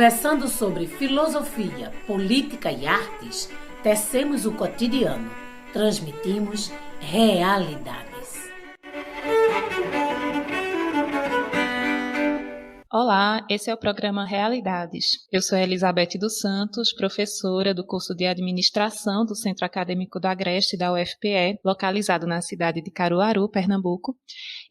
Conversando sobre filosofia, política e artes, tecemos o cotidiano, transmitimos realidades. Olá, esse é o programa Realidades. Eu sou Elizabeth dos Santos, professora do curso de Administração do Centro Acadêmico do Agreste da UFPE, localizado na cidade de Caruaru, Pernambuco.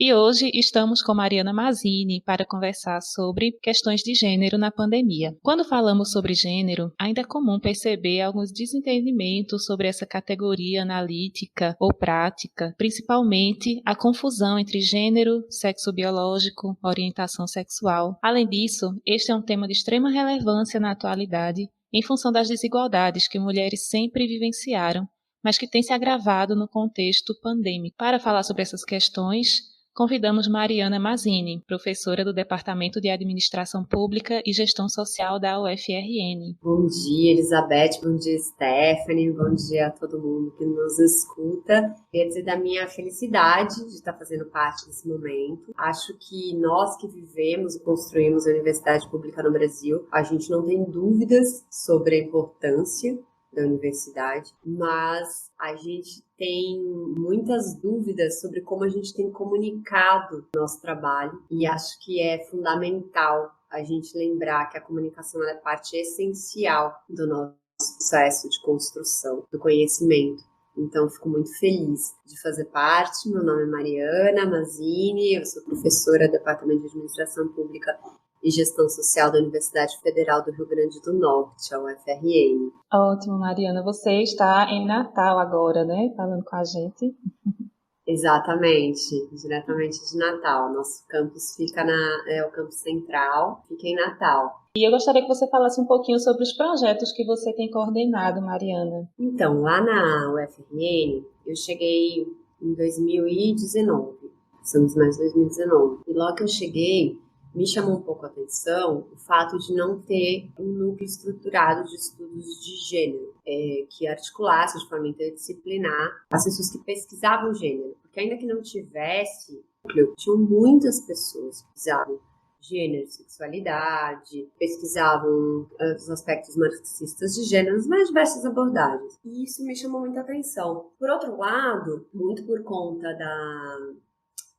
E hoje estamos com Mariana Mazzini para conversar sobre questões de gênero na pandemia. Quando falamos sobre gênero, ainda é comum perceber alguns desentendimentos sobre essa categoria analítica ou prática, principalmente a confusão entre gênero, sexo biológico, orientação sexual. Além disso, este é um tema de extrema relevância na atualidade, em função das desigualdades que mulheres sempre vivenciaram, mas que têm se agravado no contexto pandêmico. Para falar sobre essas questões, convidamos Mariana Mazzini, professora do Departamento de Administração Pública e Gestão Social da UFRN. Bom dia, Elizabeth, bom dia, Stephanie, bom dia a todo mundo que nos escuta. Queria dizer da minha felicidade de estar fazendo parte desse momento. Acho que nós que vivemos e construímos a universidade pública no Brasil, a gente não tem dúvidas sobre a importância da universidade, mas a gente tem muitas dúvidas sobre como a gente tem comunicado nosso trabalho, e acho que é fundamental a gente lembrar que a comunicação é parte essencial do nosso processo de construção do conhecimento. Então, fico muito feliz de fazer parte. Meu nome é Mariana Mazzini, eu sou professora do Departamento de Administração Pública e Gestão Social da Universidade Federal do Rio Grande do Norte, a UFRN. Ótimo, Mariana. Você está em Natal agora, né? Falando com a gente. Exatamente, diretamente de Natal. Nosso campus fica o campus central, fica em Natal. E eu gostaria que você falasse um pouquinho sobre os projetos que você tem coordenado, Mariana. Então, lá na UFRN, eu cheguei em 2019, estamos mais 2019. E logo que eu cheguei, me chamou um pouco a atenção o fato de não ter um núcleo estruturado de estudos de gênero, que articulasse de forma interdisciplinar as pessoas que pesquisavam gênero. Porque ainda que não tivesse, tinham muitas pessoas que pesquisavam gênero, sexualidade, pesquisavam os aspectos marxistas de gênero, as mais diversas abordagens. E isso me chamou muita atenção. Por outro lado, muito por conta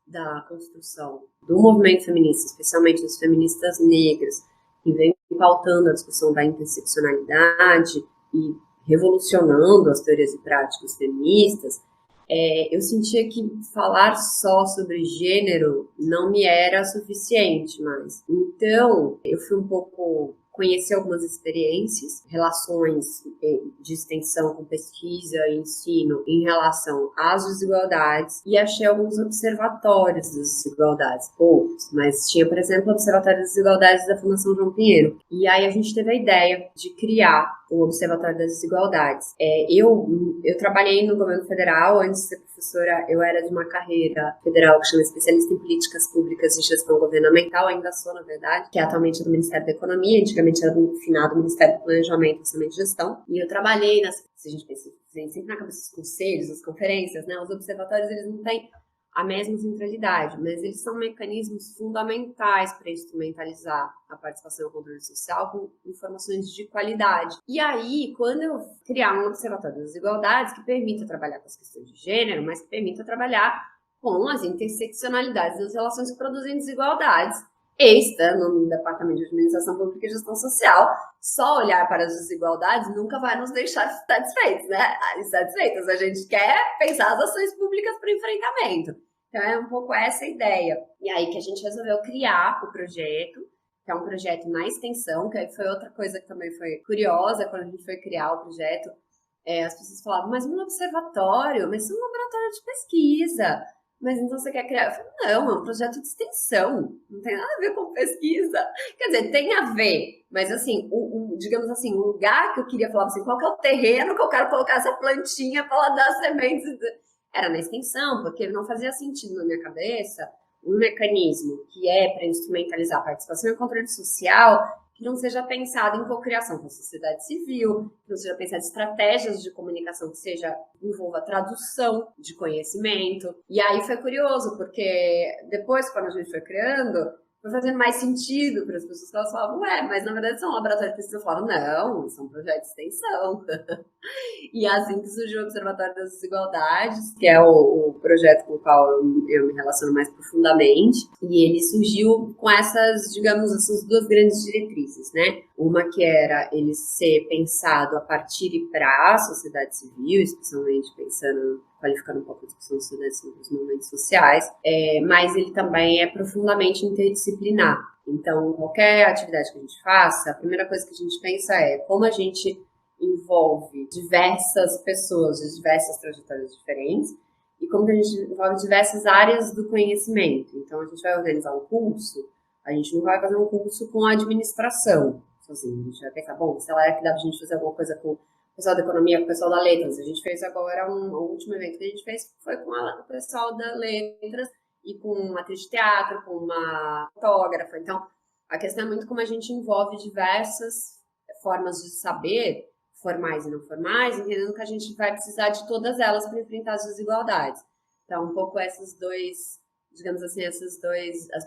da construção do movimento feminista, especialmente dos feministas negras, que vem pautando a discussão da interseccionalidade e revolucionando as teorias e práticas feministas, eu sentia que falar só sobre gênero não me era suficiente mais. Então, eu fui conhecer algumas experiências, relações de extensão com pesquisa e ensino em relação às desigualdades, e achei alguns observatórios das desigualdades, poucos, mas tinha, por exemplo, o Observatório das Desigualdades da Fundação João Pinheiro. E aí a gente teve a ideia de criar o Observatório das Desigualdades. Eu trabalhei no governo federal, antes de ser professora, eu era de uma carreira federal que chama Especialista em Políticas Públicas e Gestão Governamental, ainda sou, na verdade, que atualmente é do Ministério da Economia, antigamente era do finado Ministério do Planejamento, Orçamento e Gestão, e eu trabalhei se a gente pensa sempre na cabeça dos conselhos, das conferências, né, os observatórios, eles não têm a mesma centralidade, mas eles são mecanismos fundamentais para instrumentalizar a participação e o controle social com informações de qualidade. E aí, quando eu criar um observatório das desigualdades que permita trabalhar com as questões de gênero, mas que permita trabalhar com as interseccionalidades das relações que produzem desigualdades, estando no Departamento de Administração Pública e Gestão Social, só olhar para as desigualdades nunca vai nos deixar satisfeitos, né? Insatisfeitos. A gente quer pensar as ações públicas para o enfrentamento. Então, é um pouco essa a ideia. E aí que a gente resolveu criar o projeto, que é um projeto na extensão, que aí foi outra coisa que também foi curiosa quando a gente foi criar o projeto. As pessoas falavam, mas um observatório, mas isso é um laboratório de pesquisa. Mas então você quer criar? Eu falei, não, é um projeto de extensão, não tem nada a ver com pesquisa. Quer dizer, tem a ver, mas assim, digamos assim, o lugar que eu queria falar assim, qual que é o terreno que eu quero colocar essa plantinha para ela dar sementes? Era na extensão, porque não fazia sentido na minha cabeça um mecanismo que é para instrumentalizar a participação e o controle social que não seja pensado em cocriação com a sociedade civil, que não seja pensado em estratégias de comunicação que envolva tradução de conhecimento. E aí foi curioso, porque depois, quando a gente foi criando, foi fazendo mais sentido para as pessoas que elas falavam, mas na verdade são laboratórios de pesquisa. Eu falava, não, são projetos de extensão. E assim que surgiu o Observatório das Desigualdades, que é o projeto com o qual eu me relaciono mais profundamente, e ele surgiu com essas, digamos, essas duas grandes diretrizes, né? Uma que era ele ser pensado a partir e para a sociedade civil, especialmente qualificando um pouco a discussão da sociedade civil dos movimentos sociais, mas ele também é profundamente interdisciplinar. Então, qualquer atividade que a gente faça, a primeira coisa que a gente pensa é como a gente envolve diversas pessoas de diversas trajetórias diferentes e como que a gente envolve diversas áreas do conhecimento. Então, a gente vai organizar um curso, a gente não vai fazer um curso com a administração sozinho. A gente vai pensar, bom, sei lá, que dá pra gente fazer alguma coisa com o pessoal da economia, com o pessoal da letras. A gente fez agora o último evento que a gente fez foi com o pessoal da letras e com uma atriz de teatro, com uma fotógrafa. Então, a questão é muito como a gente envolve diversas formas de saber, formais e não formais, entendendo que a gente vai precisar de todas elas para enfrentar as desigualdades. Então, um pouco essas digamos assim, as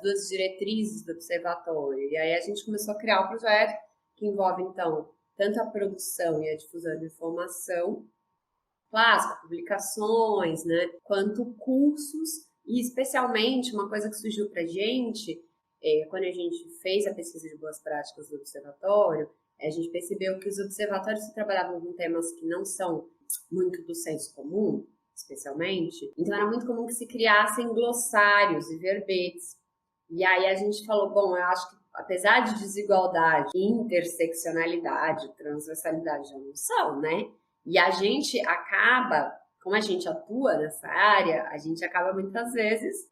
duas diretrizes do observatório. E aí a gente começou a criar um projeto que envolve, então, tanto a produção e a difusão de informação clássica, publicações, né, quanto cursos, e especialmente uma coisa que surgiu para a gente, quando a gente fez a pesquisa de boas práticas do observatório, a gente percebeu que os observatórios que trabalhavam com temas que não são muito do senso comum, especialmente, então era muito comum que se criassem glossários e verbetes. E aí a gente falou, bom, eu acho que apesar de desigualdade, interseccionalidade, transversalidade já não são, né? E a gente acaba, como a gente atua nessa área, a gente acaba muitas vezes,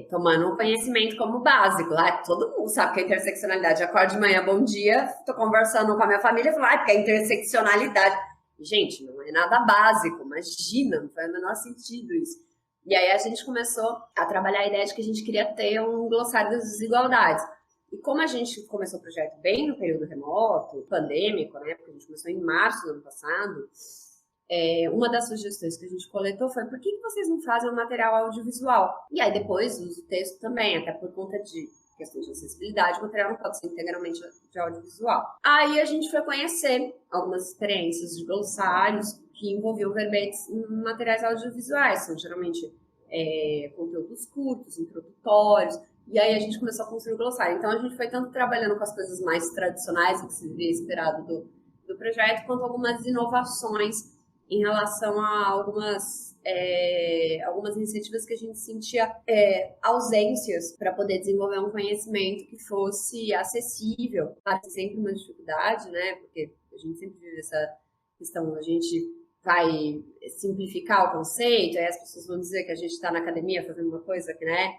tomando um conhecimento como básico. Todo mundo sabe que a interseccionalidade, acordo de manhã, bom dia, tô conversando com a minha família e falo, porque a interseccionalidade... Gente, não é nada básico, imagina, não faz o menor sentido isso. E aí a gente começou a trabalhar a ideia de que a gente queria ter um glossário das desigualdades. E como a gente começou o projeto bem no período remoto, pandêmico, né, porque a gente começou em março do ano passado, uma das sugestões que a gente coletou foi por que vocês não fazem um material audiovisual? E aí depois usa o texto também, até por conta de questões de acessibilidade, o material não pode ser integralmente de audiovisual. Aí a gente foi conhecer algumas experiências de glossários que envolviam verbetes em materiais audiovisuais, são geralmente conteúdos curtos, introdutórios, e aí a gente começou a construir o glossário. Então a gente foi tanto trabalhando com as coisas mais tradicionais, o que se deveria esperado do projeto, quanto algumas inovações em relação a algumas iniciativas que a gente sentia ausências para poder desenvolver um conhecimento que fosse acessível. Claro, sempre uma dificuldade, né? Porque a gente sempre vive essa questão, a gente vai simplificar o conceito, aí as pessoas vão dizer que a gente está na academia fazendo uma coisa que, né?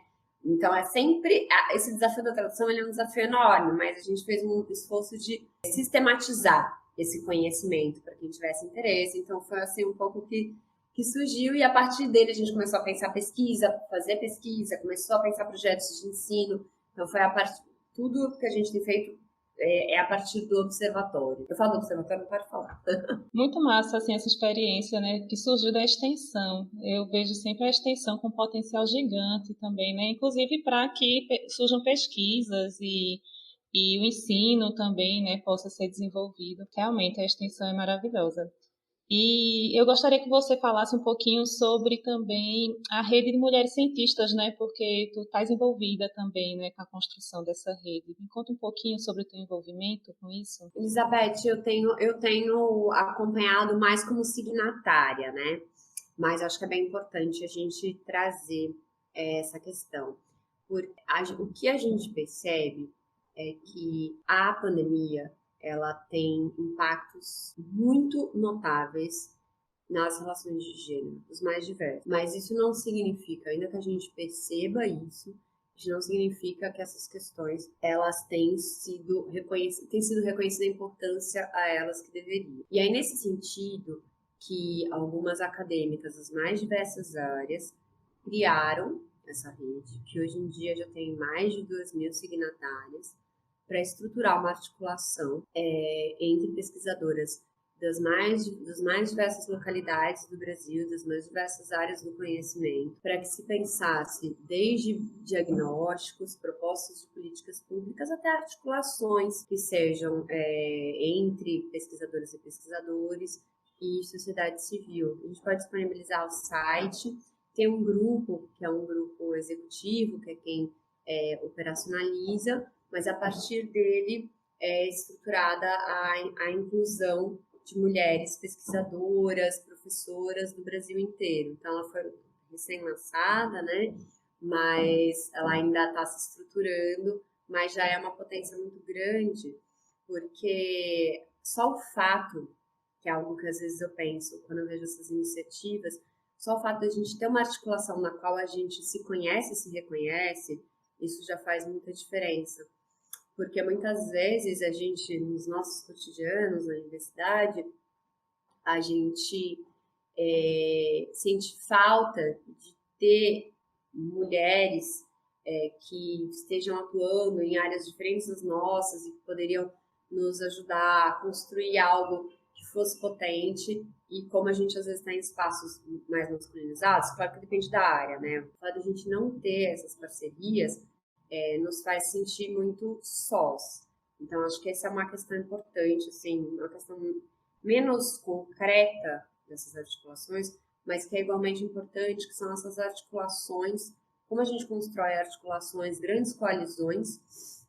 Então, é sempre... Esse desafio da tradução ele é um desafio enorme, mas a gente fez um esforço de sistematizar esse conhecimento para quem tivesse interesse. Então, foi assim um pouco que surgiu, e a partir dele a gente começou a pensar pesquisa, fazer pesquisa, começou a pensar projetos de ensino. Então, foi tudo que a gente tem feito a partir do observatório. Eu falo do observatório, não paro de falar. Muito massa, assim, essa experiência, né, que surgiu da extensão. Eu vejo sempre a extensão com potencial gigante também, né, inclusive para que surjam pesquisas e o ensino também, né, possa ser desenvolvido. Realmente, a extensão é maravilhosa. E eu gostaria que você falasse um pouquinho sobre também a rede de mulheres cientistas, né? Porque tu estás envolvida também, né, com a construção dessa rede. Me conta um pouquinho sobre o teu envolvimento com isso. Elizabeth, eu tenho acompanhado mais como signatária, né? Mas acho que é bem importante a gente trazer essa questão. O que a gente percebe é que a pandemia ela tem impactos muito notáveis nas relações de gênero, os mais diversos. Mas isso não significa, ainda que a gente perceba isso, não significa que essas questões elas têm sido reconhecida a importância a elas que deveriam. E aí, nesse sentido, que algumas acadêmicas das mais diversas áreas criaram essa rede, que hoje em dia já tem mais de 2.000 signatárias, para estruturar uma articulação entre pesquisadoras das mais diversas localidades do Brasil, das mais diversas áreas do conhecimento, para que se pensasse desde diagnósticos, propostas de políticas públicas, até articulações que sejam entre pesquisadoras e pesquisadores e sociedade civil. A gente pode disponibilizar o site, tem um grupo, que é um grupo executivo, que é quem operacionaliza, mas a partir dele é estruturada a inclusão de mulheres pesquisadoras, professoras do Brasil inteiro. Então, ela foi recém-lançada, né? Mas ela ainda está se estruturando, mas já é uma potência muito grande, porque só o fato, que é algo que às vezes eu penso quando eu vejo essas iniciativas, só o fato de a gente ter uma articulação na qual a gente se conhece e se reconhece, isso já faz muita diferença. Porque muitas vezes a gente, nos nossos cotidianos, na universidade, a gente sente falta de ter mulheres que estejam atuando em áreas diferentes das nossas e que poderiam nos ajudar a construir algo que fosse potente. E como a gente às vezes está em espaços mais masculinizados, claro que depende da área, né? O fato de a gente não ter essas parcerias nos faz sentir muito sós. Então, acho que essa é uma questão importante, assim, uma questão menos concreta dessas articulações, mas que é igualmente importante, que são essas articulações, como a gente constrói articulações, grandes coalizões,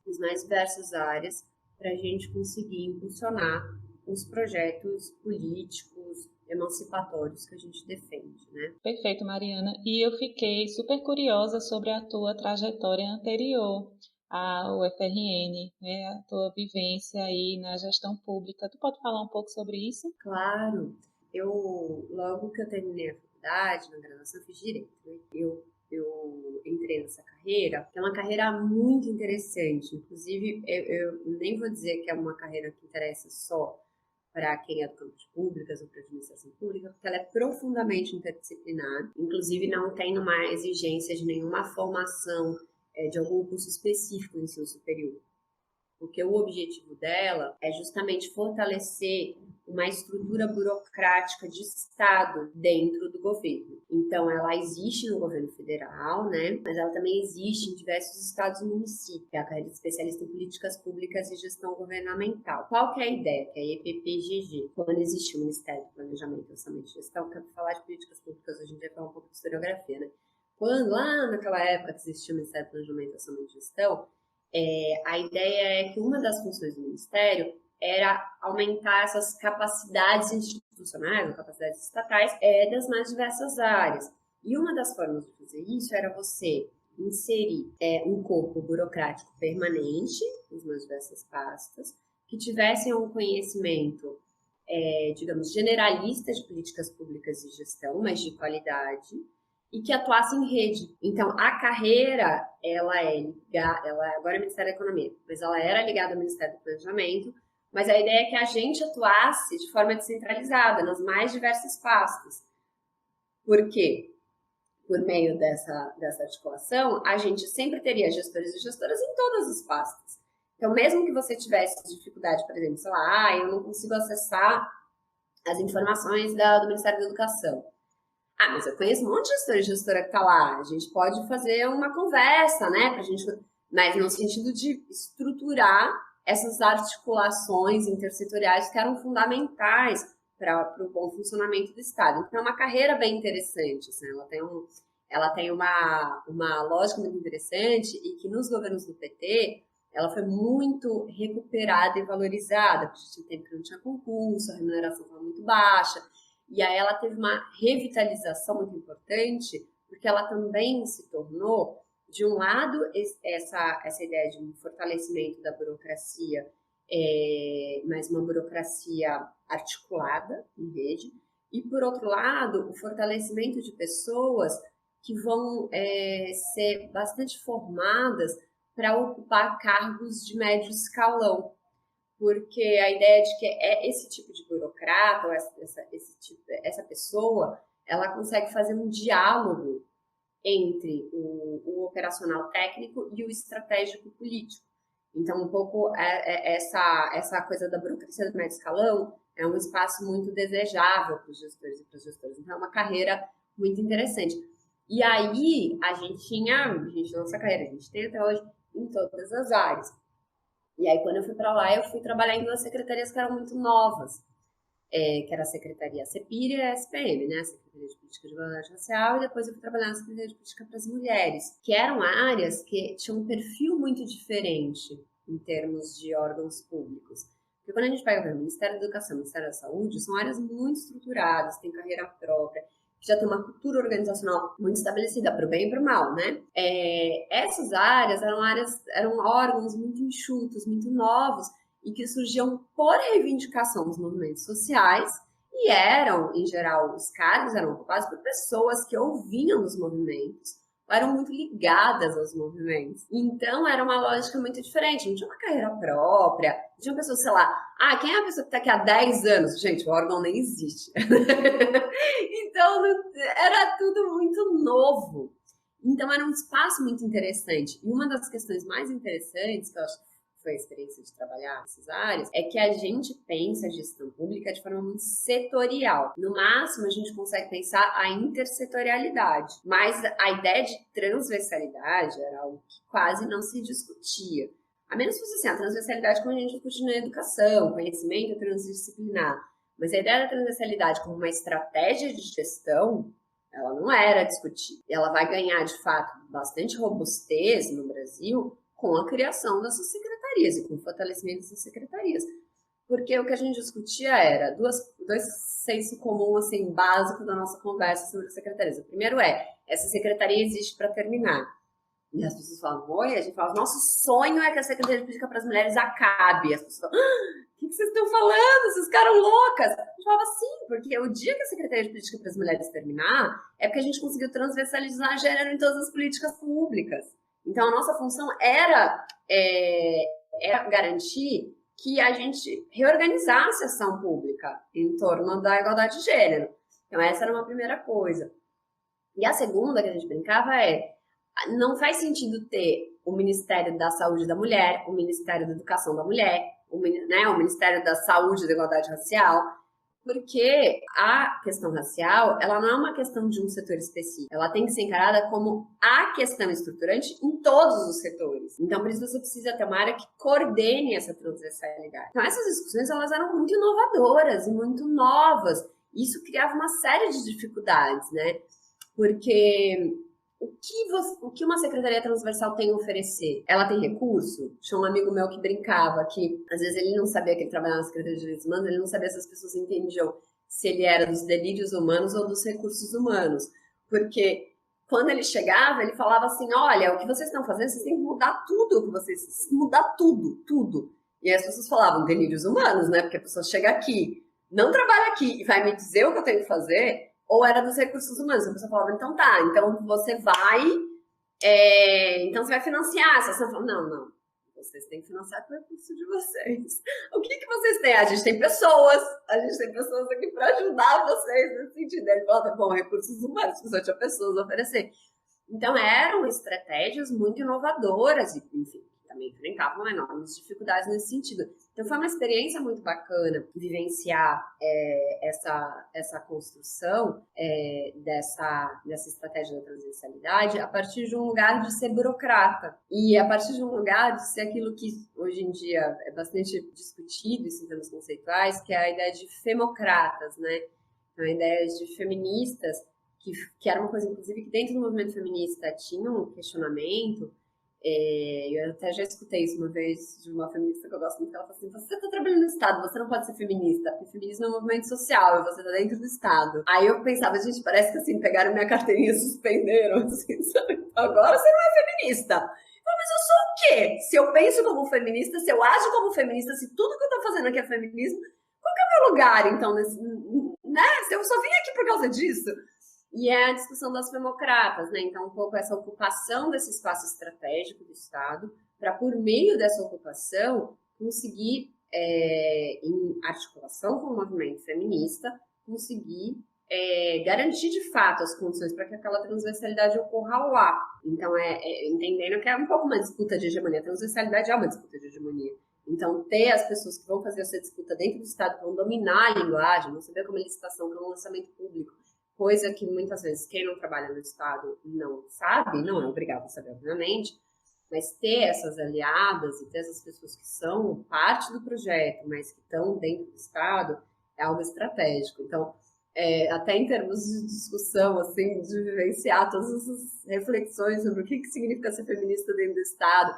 nas mais diversas áreas, para a gente conseguir impulsionar os projetos políticos, emancipatórios que a gente defende, né? Perfeito, Mariana. E eu fiquei super curiosa sobre a tua trajetória anterior ao UFRN, né? A tua vivência aí na gestão pública. Tu pode falar um pouco sobre isso? Claro. Logo que eu terminei a faculdade, na graduação, eu fiz Direito, né? Eu entrei nessa carreira, que é uma carreira muito interessante. Inclusive, eu nem vou dizer que é uma carreira que interessa só para quem é do campo de públicas ou para administração pública, porque ela é profundamente interdisciplinar. Inclusive, não tem uma exigência de nenhuma formação de algum curso específico no ensino superior. Porque o objetivo dela é justamente fortalecer uma estrutura burocrática de Estado dentro do governo. Então, ela existe no governo federal, né? Mas ela também existe em diversos estados e municípios, que é a carreira de especialista em políticas públicas e gestão governamental. Qual que é a ideia? Que é a EPPGG. Quando existe o Ministério do Planejamento, Orçamento e Gestão, que é para falar de políticas públicas, a gente vai falar um pouco de historiografia, né? Quando, lá naquela época que existia o Ministério do Planejamento, Orçamento e Gestão, a ideia é que uma das funções do Ministério era aumentar essas capacidades institucionais, capacidades estatais, das mais diversas áreas. E uma das formas de fazer isso era você inserir um corpo burocrático permanente, nas mais diversas pastas, que tivessem um conhecimento, digamos, generalista de políticas públicas e gestão, mas de qualidade, e que atuasse em rede. Então, a carreira, ela agora é Ministério da Economia, mas ela era ligada ao Ministério do Planejamento, mas a ideia é que a gente atuasse de forma descentralizada, nas mais diversas pastas. Por quê? Por meio dessa articulação, a gente sempre teria gestores e gestoras em todas as pastas. Então, mesmo que você tivesse dificuldade, por exemplo, sei lá, eu não consigo acessar as informações do Ministério da Educação. Mas eu conheço um monte de gestor e gestora que está lá. A gente pode fazer uma conversa, né? Mas no sentido de estruturar essas articulações intersetoriais que eram fundamentais para o bom funcionamento do Estado. Então, é uma carreira bem interessante. Assim, ela tem uma lógica muito interessante e que nos governos do PT ela foi muito recuperada e valorizada, porque tinha tempo que não tinha concurso, a remuneração estava muito baixa. E aí ela teve uma revitalização muito importante, porque ela também se tornou, de um lado, essa ideia de um fortalecimento da burocracia, mas uma burocracia articulada em rede, e, por outro lado, o fortalecimento de pessoas que vão ser bastante formadas para ocupar cargos de médio escalão. Porque a ideia de que esse tipo de burocrata, ou essa pessoa, ela consegue fazer um diálogo entre o operacional técnico e o estratégico político. Então, um pouco essa coisa da burocracia do médio escalão é um espaço muito desejável para os gestores e para as gestoras. Então, é uma carreira muito interessante. E aí, a gente nossa carreira, a gente tem até hoje em todas as áreas. E aí, quando eu fui para lá, eu fui trabalhar em 2 secretarias que eram muito novas, que era a Secretaria CEPIR e a SPM, né? A Secretaria de Política de Igualdade Racial, e depois eu fui trabalhar na Secretaria de Política para as Mulheres, que eram áreas que tinham um perfil muito diferente em termos de órgãos públicos. Porque quando a gente pega o Ministério da Educação e o Ministério da Saúde, são áreas muito estruturadas, têm carreira própria, que já tem uma cultura organizacional muito estabelecida, para o bem e para o mal, né? Essas áreas eram órgãos muito enxutos, muito novos, e que surgiam por reivindicação dos movimentos sociais, e eram, em geral, os cargos eram ocupados por pessoas que ouviam os movimentos, eram muito ligadas aos movimentos. Então, era uma lógica muito diferente. Não tinha uma carreira própria, não tinha uma pessoa, sei lá, quem é a pessoa que está aqui há 10 anos? Gente, o órgão nem existe. Então, era tudo muito novo. Então, era um espaço muito interessante. E uma das questões mais interessantes, que eu acho que foi a experiência de trabalhar nessas áreas, é que a gente pensa a gestão pública de forma muito setorial. No máximo, a gente consegue pensar a intersetorialidade, mas a ideia de transversalidade era algo que quase não se discutia. A menos que fosse assim, a transversalidade como a gente discute na educação, conhecimento transdisciplinar. Mas a ideia da transversalidade como uma estratégia de gestão, ela não era discutida. Ela vai ganhar, de fato, bastante robustez no Brasil com a criação dessas secretarias e com o fortalecimento dessas secretarias. Porque o que a gente discutia era dois senso comum, assim, básico da nossa conversa sobre as secretarias. O primeiro essa secretaria existe para terminar. E as pessoas falam, oi, a gente fala, nosso sonho é que a Secretaria de Política para as Mulheres acabe. E as pessoas falam, o que vocês estão falando? Vocês ficaram loucas. A gente falava, sim, porque o dia que a Secretaria de Política para as Mulheres terminar, é porque a gente conseguiu transversalizar gênero em todas as políticas públicas. Então, a nossa função era garantir que a gente reorganizasse a ação pública em torno da igualdade de gênero. Então, essa era uma primeira coisa. E a segunda que a gente brincava não faz sentido ter o Ministério da Saúde da Mulher, o Ministério da Educação da Mulher, o Ministério da Saúde e da Igualdade Racial, porque a questão racial, ela não é uma questão de um setor específico. Ela tem que ser encarada como a questão estruturante em todos os setores. Então, por isso você precisa ter uma área que coordene essa transversalidade. Então, essas discussões, elas eram muito inovadoras e muito novas. Isso criava uma série de dificuldades, né? Porque o que uma secretaria transversal tem a oferecer? Ela tem recurso? Tinha um amigo meu que brincava que, às vezes, ele não sabia que ele trabalhava na Secretaria de Direitos Humanos, ele não sabia se as pessoas entendiam se ele era dos delírios humanos ou dos recursos humanos. Porque quando ele chegava, ele falava assim, olha, o que vocês estão fazendo, vocês têm que mudar tudo, mudar tudo. E aí as pessoas falavam, delírios humanos, né? Porque a pessoa chega aqui, não trabalha aqui e vai me dizer o que eu tenho que fazer, ou era dos recursos humanos. A pessoa falava, então tá, então você vai financiar essa ação. Não, vocês têm que financiar com o recurso de vocês. O que vocês têm? A gente tem pessoas aqui para ajudar vocês nesse sentido. Ele falava, bom, recursos humanos, porque só tinha pessoas a oferecer. Então eram estratégias muito inovadoras e, enfim, também enfrentavam enormes dificuldades nesse sentido. Então foi uma experiência muito bacana vivenciar essa construção dessa estratégia da transversalidade a partir de um lugar de ser burocrata e a partir de um lugar de ser aquilo que hoje em dia é bastante discutido em termos conceituais, que é a ideia de femocratas, né? Então, a ideia de feministas, que era uma coisa, inclusive, que dentro do movimento feminista tinha um questionamento. Eu até já escutei isso uma vez de uma feminista que eu gosto muito, que ela falou assim, você está trabalhando no Estado, você não pode ser feminista, porque feminismo é um movimento social e você está dentro do Estado. Aí eu pensava, gente, parece que assim, pegaram minha carteirinha e suspenderam, assim, sabe? Agora você não é feminista. Mas eu sou o quê? Se eu penso como feminista, se eu ajo como feminista, se tudo que eu estou fazendo aqui é feminismo, qual que é o meu lugar, então, né? Eu só vim aqui por causa disso. E é a discussão das femocratas, né? Então, um pouco essa ocupação desse espaço estratégico do Estado para, por meio dessa ocupação, conseguir, em articulação com o movimento feminista, conseguir garantir de fato as condições para que aquela transversalidade ocorra lá. Então, entendendo que é um pouco uma disputa de hegemonia. A transversalidade é uma disputa de hegemonia. Então, ter as pessoas que vão fazer essa disputa dentro do Estado, vão dominar a linguagem, vão saber como é licitação, como é um lançamento público, coisa que muitas vezes quem não trabalha no Estado não sabe, não é obrigado a saber, obviamente, mas ter essas aliadas e ter essas pessoas que são parte do projeto, mas que estão dentro do Estado, é algo estratégico. Então, até em termos de discussão, assim, de vivenciar todas essas reflexões sobre o que significa ser feminista dentro do Estado,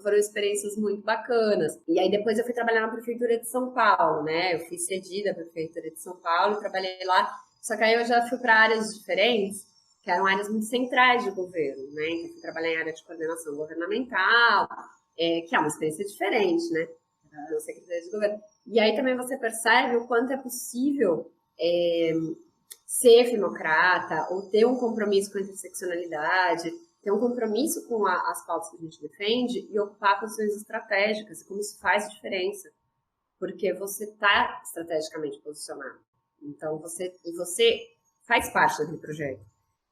foram experiências muito bacanas. E aí depois eu fui trabalhar na Prefeitura de São Paulo, né? Eu fui cedida à Prefeitura de São Paulo e trabalhei lá. Só que aí eu já fui para áreas diferentes, que eram áreas muito centrais de governo, né? Então eu fui trabalhar em área de coordenação governamental, que é uma experiência diferente, né? Na Secretaria de Governo. E aí também você percebe o quanto é possível ser democrata ou ter um compromisso com a interseccionalidade, ter um compromisso com as pautas que a gente defende e ocupar posições estratégicas, e como isso faz diferença, porque você está estrategicamente posicionado. Então, você faz parte daquele projeto.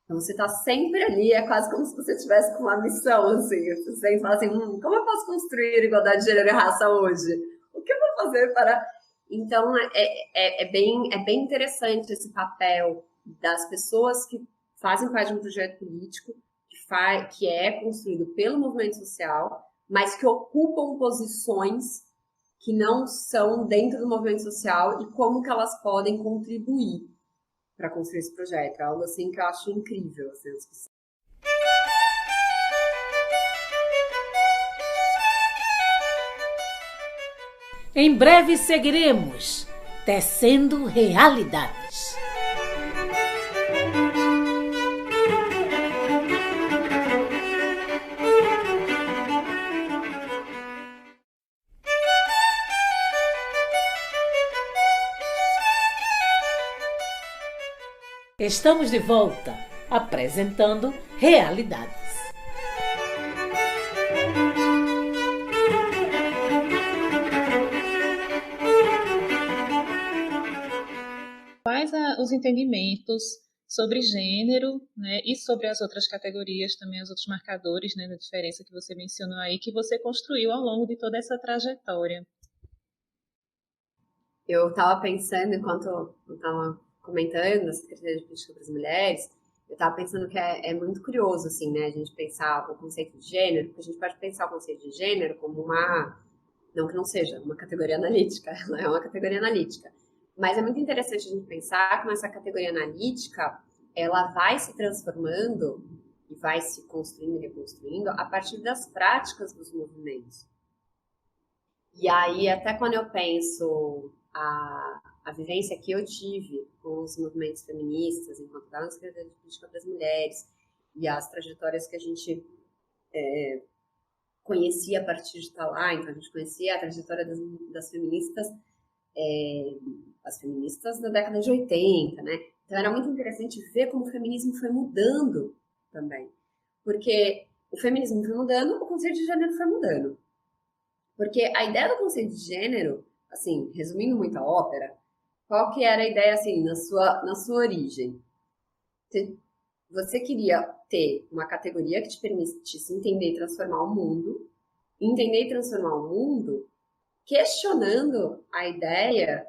Então, você está sempre ali, é quase como se você estivesse com uma missão, assim, você fala assim, como eu posso construir igualdade de gênero e raça hoje? O que eu vou fazer para... Então, é bem interessante esse papel das pessoas que fazem parte de um projeto político, que é construído pelo movimento social, mas que ocupam posições que não são dentro do movimento social e como que elas podem contribuir para construir esse projeto. É algo assim que eu acho incrível. Assim, em breve seguiremos tecendo realidades. Estamos de volta, apresentando Realidades. Quais os entendimentos sobre gênero, né, e sobre as outras categorias, também os outros marcadores, né, da diferença que você mencionou aí, que você construiu ao longo de toda essa trajetória? Eu estava pensando, enquanto eu estava comentando na Secretaria de Política para as Mulheres, eu estava pensando que é muito curioso, assim, né, a gente pensar o conceito de gênero, porque a gente pode pensar o conceito de gênero como não que não seja uma categoria analítica, ela é uma categoria analítica, mas é muito interessante a gente pensar como essa categoria analítica, ela vai se transformando e vai se construindo e reconstruindo a partir das práticas dos movimentos. E aí, até quando eu penso a vivência que eu tive com os movimentos feministas, enquanto estava na Secretaria de Política para as Mulheres, e as trajetórias que a gente conhecia a partir de estar lá, então a gente conhecia a trajetória das feministas, as feministas da década de 80, né? Então era muito interessante ver como o feminismo foi mudando também. Porque o feminismo foi mudando, o conceito de gênero foi mudando. Porque a ideia do conceito de gênero, assim, resumindo muito a ópera, qual que era a ideia, assim, na sua origem? Você queria ter uma categoria que te permitisse entender e transformar o mundo, entender e transformar o mundo questionando a ideia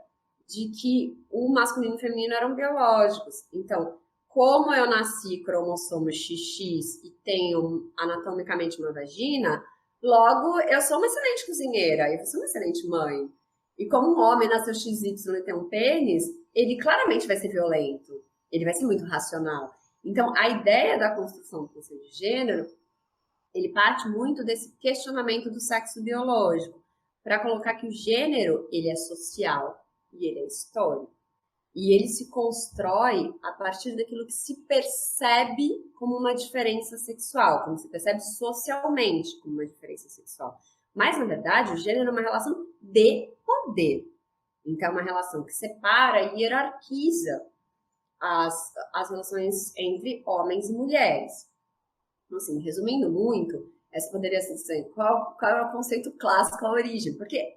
de que o masculino e o feminino eram biológicos. Então, como eu nasci cromossomo XX e tenho anatomicamente uma vagina, logo eu sou uma excelente cozinheira, eu sou uma excelente mãe. E como um homem nasceu XY e tem um pênis, ele claramente vai ser violento, ele vai ser muito racional. Então, a ideia da construção do conceito de gênero, ele parte muito desse questionamento do sexo biológico, para colocar que o gênero, ele é social e ele é histórico. E ele se constrói a partir daquilo que se percebe como uma diferença sexual, como se percebe socialmente como uma diferença sexual. Mas, na verdade, o gênero é uma relação de poder. Então, é uma relação que separa e hierarquiza as relações entre homens e mulheres. Então, assim, resumindo muito, essa poderia ser assim, qual é o conceito clássico, a origem? Por que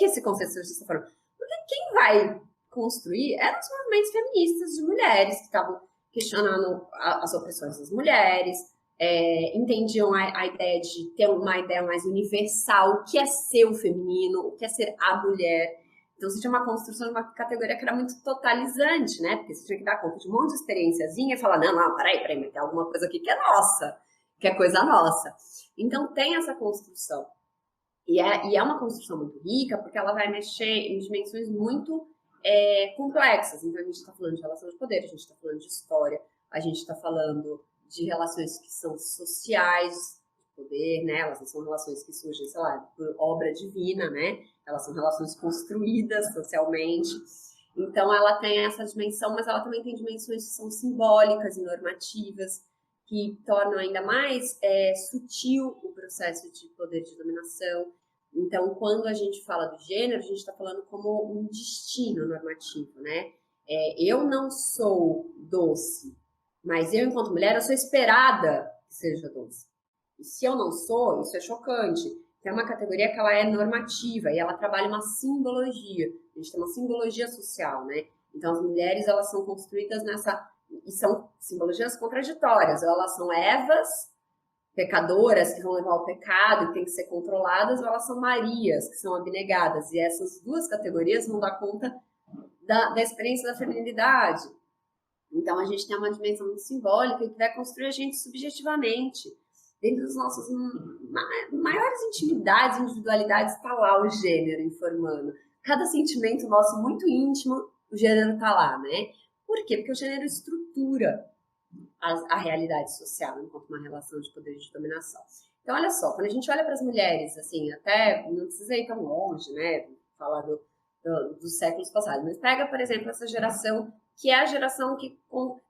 esse conceito surge dessa forma? Porque quem vai construir eram os movimentos feministas de mulheres que estavam questionando as opressões das mulheres, entendiam a ideia de ter uma ideia mais universal, o que é ser o feminino, o que é ser a mulher. Então, você tinha uma construção de uma categoria que era muito totalizante, né? Porque você tinha que dar conta de um monte de experiênciazinha e falar, não, peraí, mas tem alguma coisa aqui que é nossa, que é coisa nossa. Então, tem essa construção. E é uma construção muito rica, porque ela vai mexer em dimensões muito complexas. Então, a gente está falando de relação de poder, a gente está falando de história, a gente está falando de relações que são sociais, de poder, né? Elas não são relações que surgem, sei lá, por obra divina, né? Elas são relações construídas socialmente. Então, ela tem essa dimensão, mas ela também tem dimensões que são simbólicas e normativas, que tornam ainda mais sutil o processo de poder de dominação. Então, quando a gente fala do gênero, a gente está falando como um destino normativo, né? Eu não sou doce, mas eu, enquanto mulher, eu sou esperada que seja doce. E se eu não sou, isso é chocante. É uma categoria que ela é normativa e ela trabalha uma simbologia. A gente tem uma simbologia social, né? Então, as mulheres, elas são construídas nessa... E são simbologias contraditórias. Ou elas são Evas, pecadoras, que vão levar ao pecado e tem que ser controladas, ou elas são Marias, que são abnegadas. E essas duas categorias vão dar conta da experiência da feminilidade. Então, a gente tem uma dimensão muito simbólica que vai construir a gente subjetivamente. Dentro das nossas maiores intimidades, individualidades, está lá o gênero informando. Cada sentimento nosso muito íntimo, o gênero está lá, né? Por quê? Porque o gênero estrutura a realidade social enquanto uma relação de poder e de dominação. Então, olha só, quando a gente olha para as mulheres, assim, até não precisa ir tão longe, né? Falar dos séculos passados, mas pega, por exemplo, essa geração que é a geração que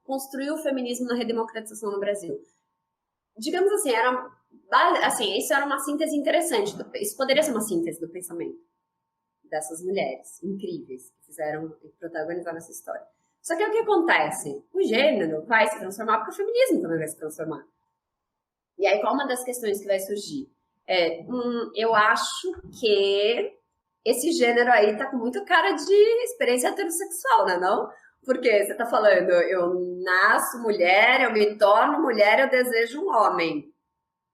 construiu o feminismo na redemocratização no Brasil. Digamos assim, isso era uma síntese interessante, isso poderia ser uma síntese do pensamento dessas mulheres incríveis que protagonizaram essa história. Só que o que acontece? O gênero vai se transformar porque o feminismo também vai se transformar. E aí, qual uma das questões que vai surgir? Eu acho que esse gênero aí tá com muito cara de experiência heterossexual, né, não? Porque você tá falando, eu nasço mulher, eu me torno mulher, eu desejo um homem.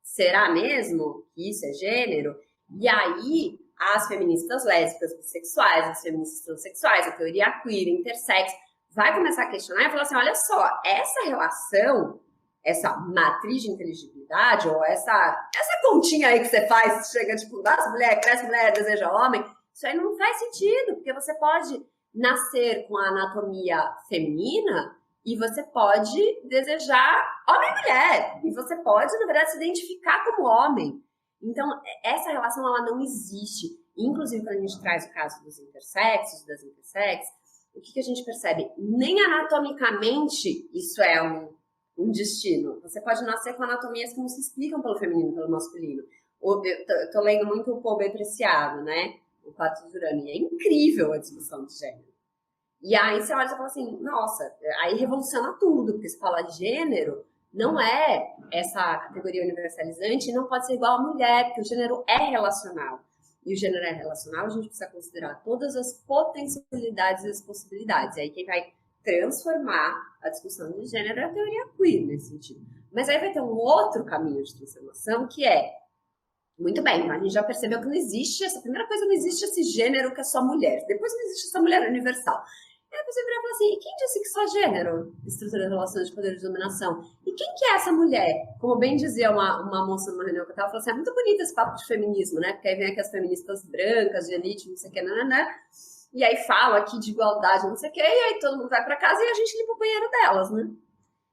Será mesmo que isso é gênero? E aí, as feministas lésbicas, bissexuais, as feministas transexuais, a teoria queer, intersex, vai começar a questionar e falar assim, olha só, essa relação, essa matriz de inteligibilidade, ou essa continha aí que você faz, chega tipo, nasce mulher, cresce mulher, deseja homem, isso aí não faz sentido, porque você pode nascer com a anatomia feminina e você pode desejar homem e mulher, e você pode, na verdade, se identificar como homem. Então, essa relação, ela não existe. Inclusive, quando a gente traz o caso dos intersexos, das intersex, o que a gente percebe? Nem anatomicamente isso é um destino. Você pode nascer com anatomias que não se explicam pelo feminino, pelo masculino. Eu tô lendo muito o Paul B. Preciado, né? O Quarto de Urano. E é incrível a discussão de gênero. E aí você olha e fala assim, nossa, aí revoluciona tudo, porque você fala gênero, não é essa categoria universalizante, não pode ser igual a mulher, porque o gênero é relacional. E o gênero é relacional, a gente precisa considerar todas as potencialidades e as possibilidades. E aí quem vai transformar a discussão de gênero é a teoria queer, nesse sentido. Mas aí vai ter um outro caminho de transformação, que é, muito bem, então a gente já percebeu que não existe, essa primeira coisa, não existe esse gênero que é só mulher. Depois não existe essa mulher universal. E aí você vira e fala assim, e quem disse que só gênero estrutura relações de poder e de dominação? E quem que é essa mulher? Como bem dizia uma moça numa reunião que eu tava, falou assim, é muito bonito esse papo de feminismo, né? Porque aí vem aqui as feministas brancas, de elite, não sei o que, né? E aí falam aqui de igualdade, não sei o que, e aí todo mundo vai pra casa e a gente limpa o banheiro delas, né?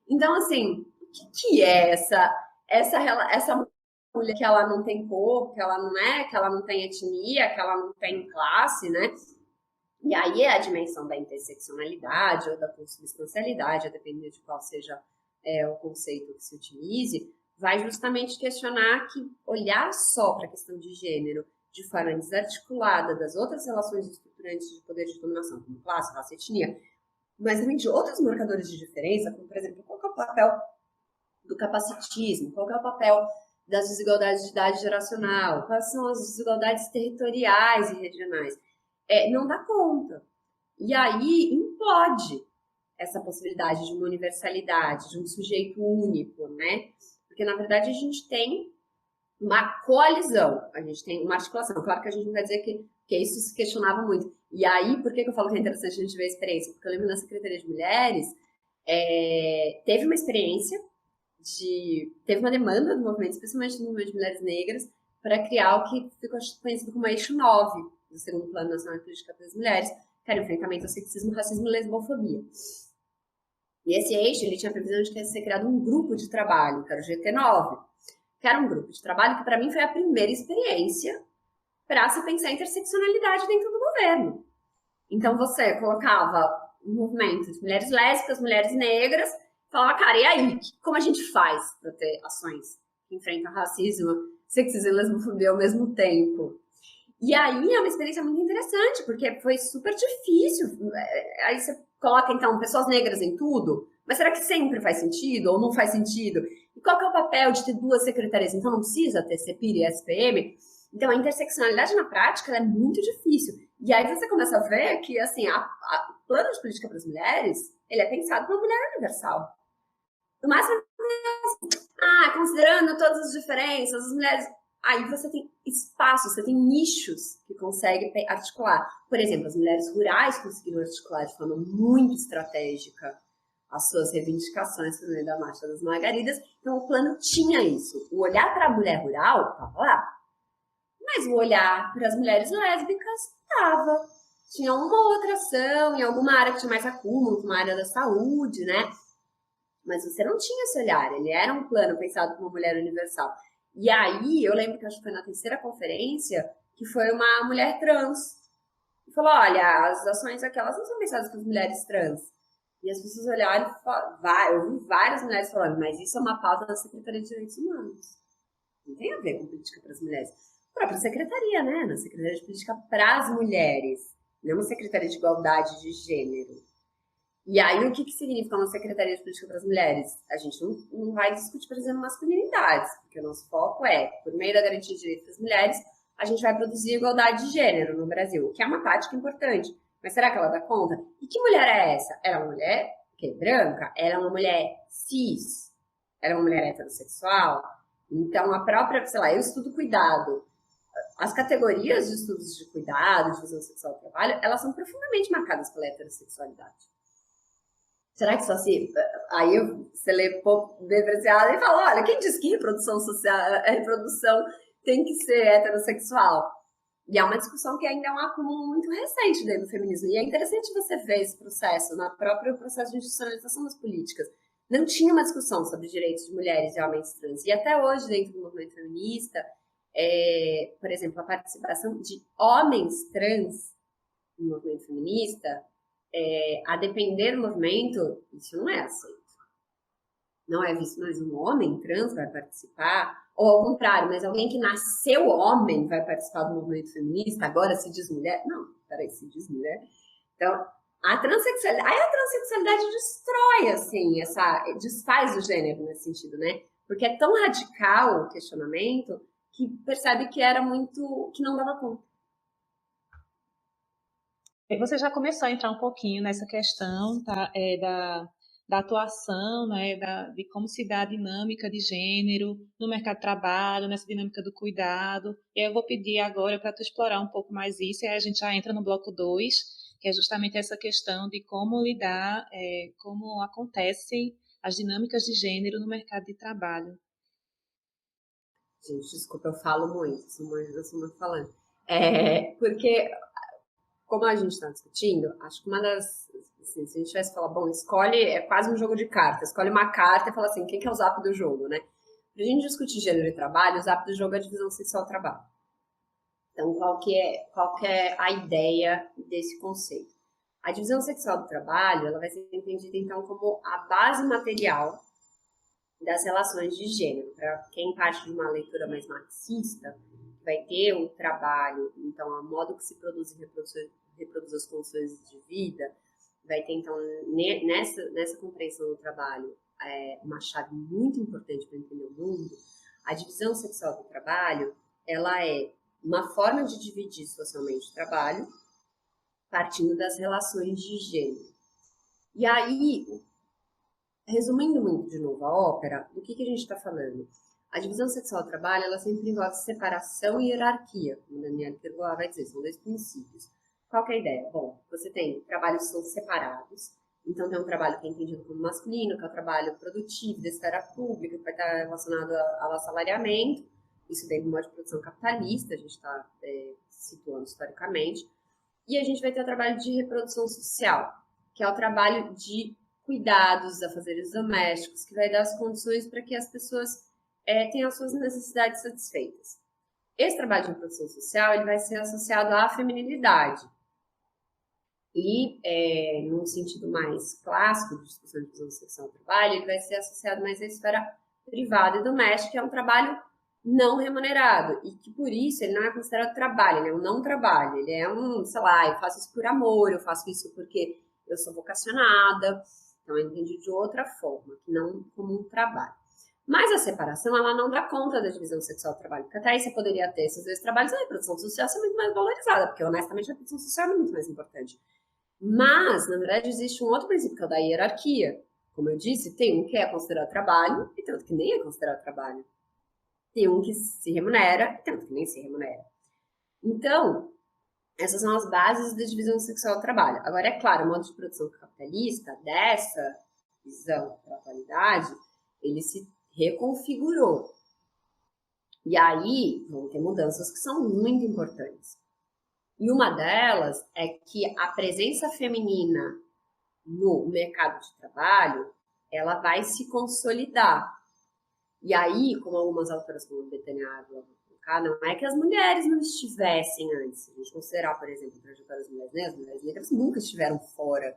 Então, assim, o que é essa mulher que ela não tem cor, que ela não tem etnia, que ela não tem classe, né? E aí é a dimensão da interseccionalidade ou da consubstancialidade, a depender de qual seja o conceito que se utilize, vai justamente questionar que olhar só para a questão de gênero de forma desarticulada das outras relações estruturantes de poder de dominação, como classe, raça e etnia, mas também de outros marcadores de diferença, como, por exemplo, qual que é o papel do capacitismo, qual que é o papel das desigualdades de idade geracional, quais são as desigualdades territoriais e regionais. Não dá conta. E aí implode essa possibilidade de uma universalidade, de um sujeito único, né? Porque, na verdade, a gente tem uma coalizão, a gente tem uma articulação. Claro que a gente não vai dizer que isso se questionava muito. E aí, por que eu falo que é interessante a gente ver a experiência? Porque eu lembro na Secretaria de Mulheres, teve uma experiência teve uma demanda do movimento, especialmente do movimento de mulheres negras, para criar o que ficou conhecido como eixo 9 do segundo Plano Nacional de Política das Mulheres, que era o enfrentamento ao sexismo, racismo e lesbofobia. E esse eixo, ele tinha a previsão de que ia ser criado um grupo de trabalho, que era o GT9, que era um grupo de trabalho que, para mim, foi a primeira experiência para se pensar em interseccionalidade dentro do governo. Então, você colocava um movimento de mulheres lésbicas, mulheres negras, falava, cara, e aí? Como a gente faz para ter ações que enfrentam racismo, sexismo e lesbofobia ao mesmo tempo? E aí é uma experiência muito interessante, porque foi super difícil. Aí você coloca, então, pessoas negras em tudo, mas será que sempre faz sentido ou não faz sentido? E qual que é o papel de ter duas secretarias? Então não precisa ter CEPIR e SPM? Então a interseccionalidade na prática ela é muito difícil. E aí você começa a ver que, assim, o plano de política para as mulheres, ele é pensado para uma mulher universal. No máximo, considerando todas as diferenças, as mulheres... Aí você tem espaço, você tem nichos que conseguem articular. Por exemplo, as mulheres rurais conseguiram articular de forma muito estratégica as suas reivindicações por meio da Marcha das Margaridas. Então, o plano tinha isso. O olhar para a mulher rural estava lá. Mas o olhar para as mulheres lésbicas estava. Tinha uma outra ação em alguma área que tinha mais acúmulo, como a área da saúde, né? Mas você não tinha esse olhar. Ele era um plano pensado como uma mulher universal. E aí, eu lembro que acho que foi na terceira conferência, que foi uma mulher trans. E falou, olha, as ações aqui, elas não são pensadas para as mulheres trans. E as pessoas olharam e falaram, eu vi várias mulheres falando, mas isso é uma pauta da Secretaria de Direitos Humanos. Não tem a ver com política para as mulheres. A própria secretaria, né? Na Secretaria de Política para as Mulheres. Não uma Secretaria de Igualdade de Gênero. E aí, o que significa uma Secretaria de Política para as Mulheres? A gente não vai discutir, por exemplo, masculinidades, porque o nosso foco é, por meio da garantia de direitos das mulheres, a gente vai produzir igualdade de gênero no Brasil, que é uma tática importante. Mas será que ela dá conta? E que mulher é essa? Ela é uma mulher que é branca? Ela é uma mulher cis? Ela é uma mulher heterossexual? Então, a própria, sei lá, eu estudo cuidado. As categorias de estudos de cuidado, de visão sexual do trabalho, elas são profundamente marcadas pela heterossexualidade. Será que só se... Aí você lê depreciado e fala, olha, quem diz que reprodução social, reprodução tem que ser heterossexual? E é uma discussão que ainda é um acúmulo muito recente dentro do feminismo. E é interessante você ver esse processo, no próprio processo de institucionalização das políticas. Não tinha uma discussão sobre direitos de mulheres e homens trans. E até hoje, dentro do movimento feminista, por exemplo, a participação de homens trans no movimento feminista, a depender do movimento, isso não é aceito. Não é visto, mas um homem trans vai participar, ou ao contrário, mas alguém que nasceu homem vai participar do movimento feminista, agora se diz mulher. Não, peraí, se diz mulher. Então, a transexualidade destrói, assim, desfaz o gênero nesse sentido, né? Porque é tão radical o questionamento que percebe que era muito, que não dava conta. Você já começou a entrar um pouquinho nessa questão da atuação, né, de como se dá a dinâmica de gênero no mercado de trabalho, nessa dinâmica do cuidado. E aí eu vou pedir agora para tu explorar um pouco mais isso, e aí a gente já entra no bloco 2, que é justamente essa questão de como lidar, como acontecem as dinâmicas de gênero no mercado de trabalho. Gente, desculpa, eu falo muito, sou muito falando. Porque, como a gente está discutindo, acho que uma das... Assim, se a gente tivesse falar, bom, é quase um jogo de cartas. Escolhe uma carta e fala assim, quem que é o zap do jogo, né? Pra gente discutir gênero e trabalho, o zap do jogo é a divisão sexual do trabalho. Então, qual que é a ideia desse conceito? A divisão sexual do trabalho, ela vai ser entendida, então, como a base material das relações de gênero. Para quem parte de uma leitura mais marxista, vai ter o trabalho, então, o modo que se produz e reproduz as condições de vida, vai ter, então, nessa compreensão do trabalho, uma chave muito importante para entender o mundo. A divisão sexual do trabalho, ela é uma forma de dividir socialmente o trabalho partindo das relações de gênero. E aí, resumindo muito de novo a ópera, do que a gente está falando? A divisão sexual do trabalho, ela sempre envolve separação e hierarquia, como Daniel Kergolá vai dizer, são 2 princípios. Qual que é a ideia? Bom, você tem trabalhos que são separados, então tem um trabalho que é entendido como masculino, que é o trabalho produtivo da esfera pública, que vai estar relacionado ao assalariamento, isso dentro do modo de produção capitalista, a gente está situando historicamente, e a gente vai ter o trabalho de reprodução social, que é o trabalho de cuidados, afazeres domésticos, que vai dar as condições para que as pessoas tenham as suas necessidades satisfeitas. Esse trabalho de reprodução social ele vai ser associado à feminilidade. E, num sentido mais clássico de discussão de divisão sexual do trabalho, ele vai ser associado mais à esfera privada e doméstica, que é um trabalho não remunerado, e que por isso ele não é considerado trabalho, ele é um não trabalho, ele é um, sei lá, eu faço isso por amor, eu faço isso porque eu sou vocacionada, então é entendido de outra forma, que não como um trabalho. Mas a separação, ela não dá conta da divisão sexual do trabalho, porque até aí você poderia ter esses 2 trabalhos, a reprodução social ser muito mais valorizada, porque honestamente a reprodução social é muito mais importante. Mas, na verdade, existe um outro princípio, que é o da hierarquia. Como eu disse, tem um que é considerado trabalho e tem outro que nem é considerado trabalho. Tem um que se remunera e tem outro que nem se remunera. Então, essas são as bases da divisão sexual do trabalho. Agora, é claro, o modo de produção capitalista, dessa visão da atualidade, ele se reconfigurou. E aí, vão ter mudanças que são muito importantes. E uma delas é que a presença feminina no mercado de trabalho, ela vai se consolidar. E aí, como algumas autoras como Betânia Ávila vão colocar, não é que as mulheres não estivessem antes. Se a gente considerar, por exemplo, a trajetória das mulheres negras, as mulheres negras nunca estiveram fora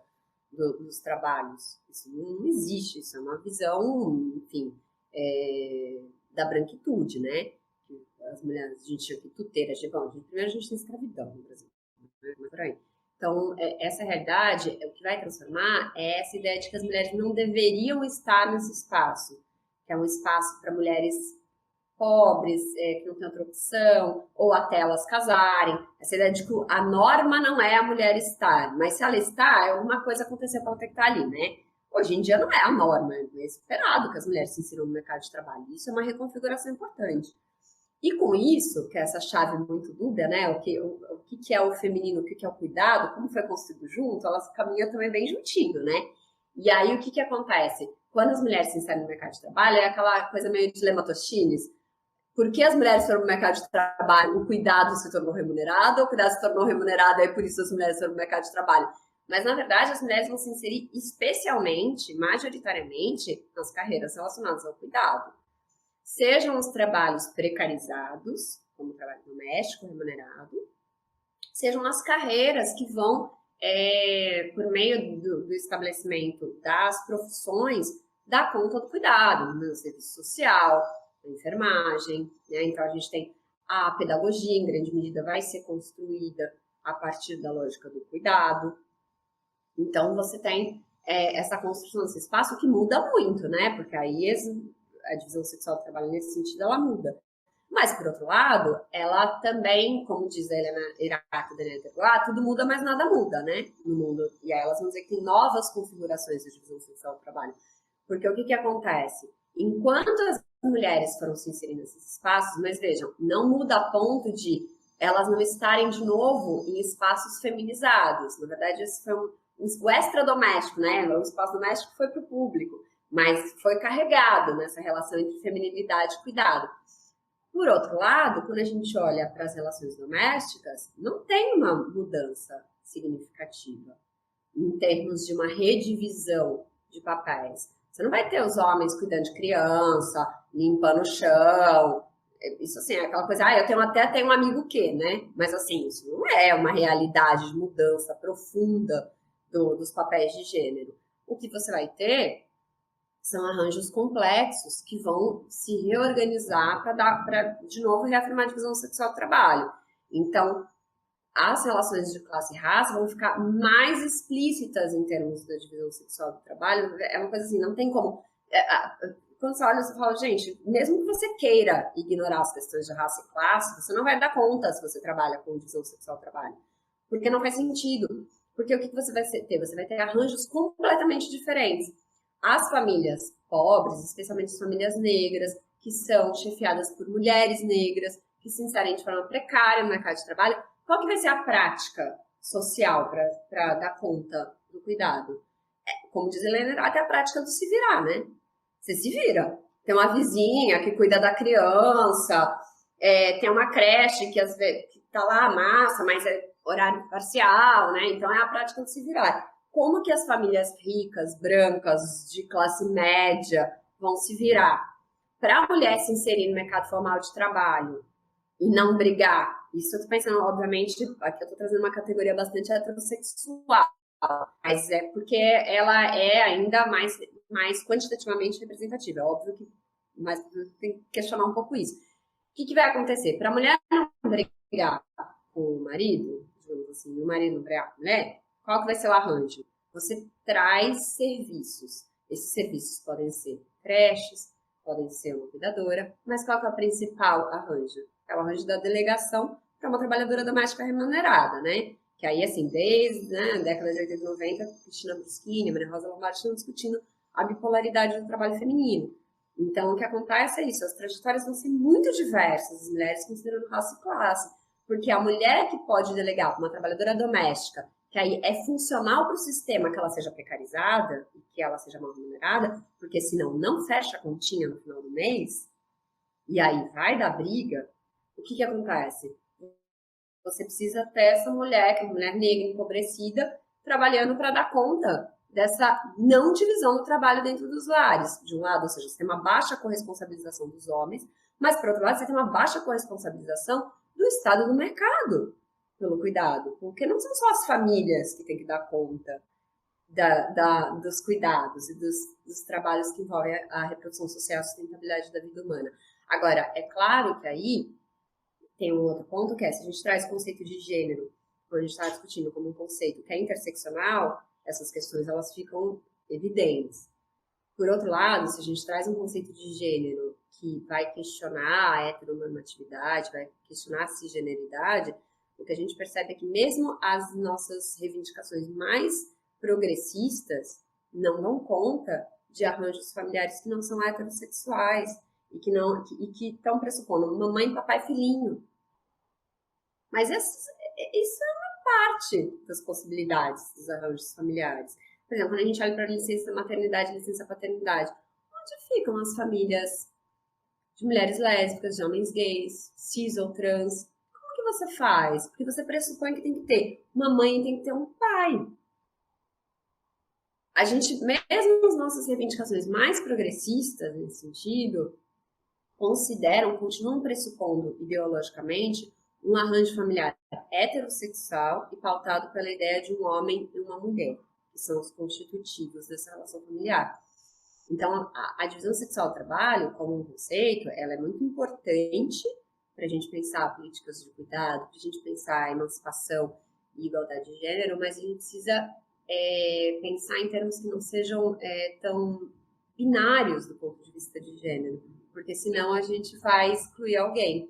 dos trabalhos. Isso não existe, isso é uma visão, enfim, da branquitude, né? As mulheres, a gente tinha que tuteiras, primeiro a gente tem escravidão no Brasil, né? Por aí. Então, essa realidade, o que vai transformar é essa ideia de que as mulheres não deveriam estar nesse espaço, que é um espaço para mulheres pobres, que não tem outra opção, ou até elas casarem. Essa ideia de que a norma não é a mulher estar, mas se ela está, alguma coisa aconteceu para ela ter que estar ali, né? Hoje em dia não é a norma, é esperado que as mulheres se insiram no mercado de trabalho. Isso é uma reconfiguração importante. E com isso, que é essa chave muito dúbia, né? O que é o feminino, o que é o cuidado, como foi construído junto, elas caminham também bem juntinho, né? E aí, o que acontece? Quando as mulheres se inserem no mercado de trabalho, é aquela coisa meio dilema Tostines. Por que as mulheres foram no mercado de trabalho, o cuidado se tornou remunerado, ou o cuidado se tornou remunerado, e por isso as mulheres foram no mercado de trabalho? Mas, na verdade, as mulheres vão se inserir especialmente, majoritariamente, nas carreiras relacionadas ao cuidado. Sejam os trabalhos precarizados, como o trabalho doméstico remunerado, sejam as carreiras que vão, por meio do estabelecimento das profissões, dar conta do cuidado, no serviço social, na enfermagem, né? Então, a gente tem a pedagogia, em grande medida, vai ser construída a partir da lógica do cuidado. Então, você tem essa construção desse espaço que muda muito, né? Porque aí a divisão sexual do trabalho, nesse sentido, ela muda. Mas, por outro lado, ela também, como diz a Helena Iraque e Daniel Kergolá, tudo muda, mas nada muda, né? No mundo. E aí elas vão dizer que tem novas configurações da divisão sexual do trabalho. Porque o que acontece? Enquanto as mulheres foram se inserindo nesses espaços, mas vejam, não muda a ponto de elas não estarem de novo em espaços feminizados. Na verdade, esse foi o extradoméstico, né? O espaço doméstico foi para o público, mas foi carregado nessa relação entre feminilidade e cuidado. Por outro lado, quando a gente olha para as relações domésticas, não tem uma mudança significativa em termos de uma redivisão de papéis. Você não vai ter os homens cuidando de criança, limpando o chão. Isso assim, é aquela coisa, eu tenho um amigo que, né? Mas assim, isso não é uma realidade de mudança profunda dos papéis de gênero. O que você vai ter são arranjos complexos que vão se reorganizar para, de novo, reafirmar a divisão sexual do trabalho. Então, as relações de classe e raça vão ficar mais explícitas em termos da divisão sexual do trabalho. É uma coisa assim, não tem como... Quando você olha, você fala, gente, mesmo que você queira ignorar as questões de raça e classe, você não vai dar conta se você trabalha com divisão sexual do trabalho. Porque não faz sentido. Porque o que você vai ter? Você vai ter arranjos completamente diferentes. As famílias pobres, especialmente as famílias negras, que são chefiadas por mulheres negras, que se inserem de forma precária no mercado de trabalho, qual que vai ser a prática social para dar conta do cuidado? Como diz Helena, até a prática do se virar, né? Você se vira. Tem uma vizinha que cuida da criança, tem uma creche que às vezes tá lá massa, mas é horário parcial, né? Então é a prática de se virar. Como que as famílias ricas, brancas, de classe média vão se virar? Para a mulher se inserir no mercado formal de trabalho e não brigar, isso eu tô pensando, obviamente, aqui eu tô trazendo uma categoria bastante heterossexual, mas é porque ela é ainda mais quantitativamente representativa. É óbvio que mas tem que questionar um pouco isso. O que vai acontecer? Para a mulher não brigar com o marido, digamos assim, e o marido não brigar com a mulher, qual que vai ser o arranjo? Você traz serviços. Esses serviços podem ser creches, podem ser uma cuidadora, mas qual que é o principal arranjo? É o arranjo da delegação para uma trabalhadora doméstica remunerada, né? Que aí, assim, desde a década de 80 e 90, Cristina Bruschini, Maria Rosa Lombardi estão discutindo a bipolaridade do trabalho feminino. Então, o que acontece é isso, as trajetórias vão ser muito diversas, as mulheres considerando raça e classe, porque a mulher que pode delegar para uma trabalhadora doméstica, que aí é funcional para o sistema que ela seja precarizada e que ela seja mal remunerada, porque senão não fecha a continha no final do mês, e aí vai dar briga, o que acontece? Você precisa ter essa mulher, que é uma mulher negra, empobrecida, trabalhando para dar conta dessa não divisão do trabalho dentro dos lares. De um lado, ou seja, você tem uma baixa corresponsabilização dos homens, mas, por outro lado, você tem uma baixa corresponsabilização do Estado do mercado pelo cuidado. Porque não são só as famílias que têm que dar conta dos cuidados e dos trabalhos que envolvem a reprodução social e a sustentabilidade da vida humana. Agora, é claro que aí tem um outro ponto que é, se a gente traz o conceito de gênero, quando a gente está discutindo como um conceito que é interseccional, essas questões elas ficam evidentes. Por outro lado, se a gente traz um conceito de gênero que vai questionar a heteronormatividade, vai questionar a cisgeneridade, o que a gente percebe é que mesmo as nossas reivindicações mais progressistas não dão conta de arranjos familiares que não são heterossexuais e que estão pressupondo mamãe, papai, filhinho. Mas isso é uma parte das possibilidades dos arranjos familiares. Por exemplo, quando a gente olha para a licença maternidade e licença paternidade, onde ficam as famílias de mulheres lésbicas, de homens gays, cis ou trans? Como que você faz? Porque você pressupõe que tem que ter uma mãe e tem que ter um pai. A gente, mesmo as nossas reivindicações mais progressistas nesse sentido, continuam pressupondo ideologicamente um arranjo familiar heterossexual e pautado pela ideia de um homem e uma mulher, que são os constitutivos dessa relação familiar. Então, a divisão sexual do trabalho, como um conceito, ela é muito importante para a gente pensar políticas de cuidado, para a gente pensar emancipação e igualdade de gênero, mas a gente precisa pensar em termos que não sejam tão binários do ponto de vista de gênero, porque senão a gente vai excluir alguém.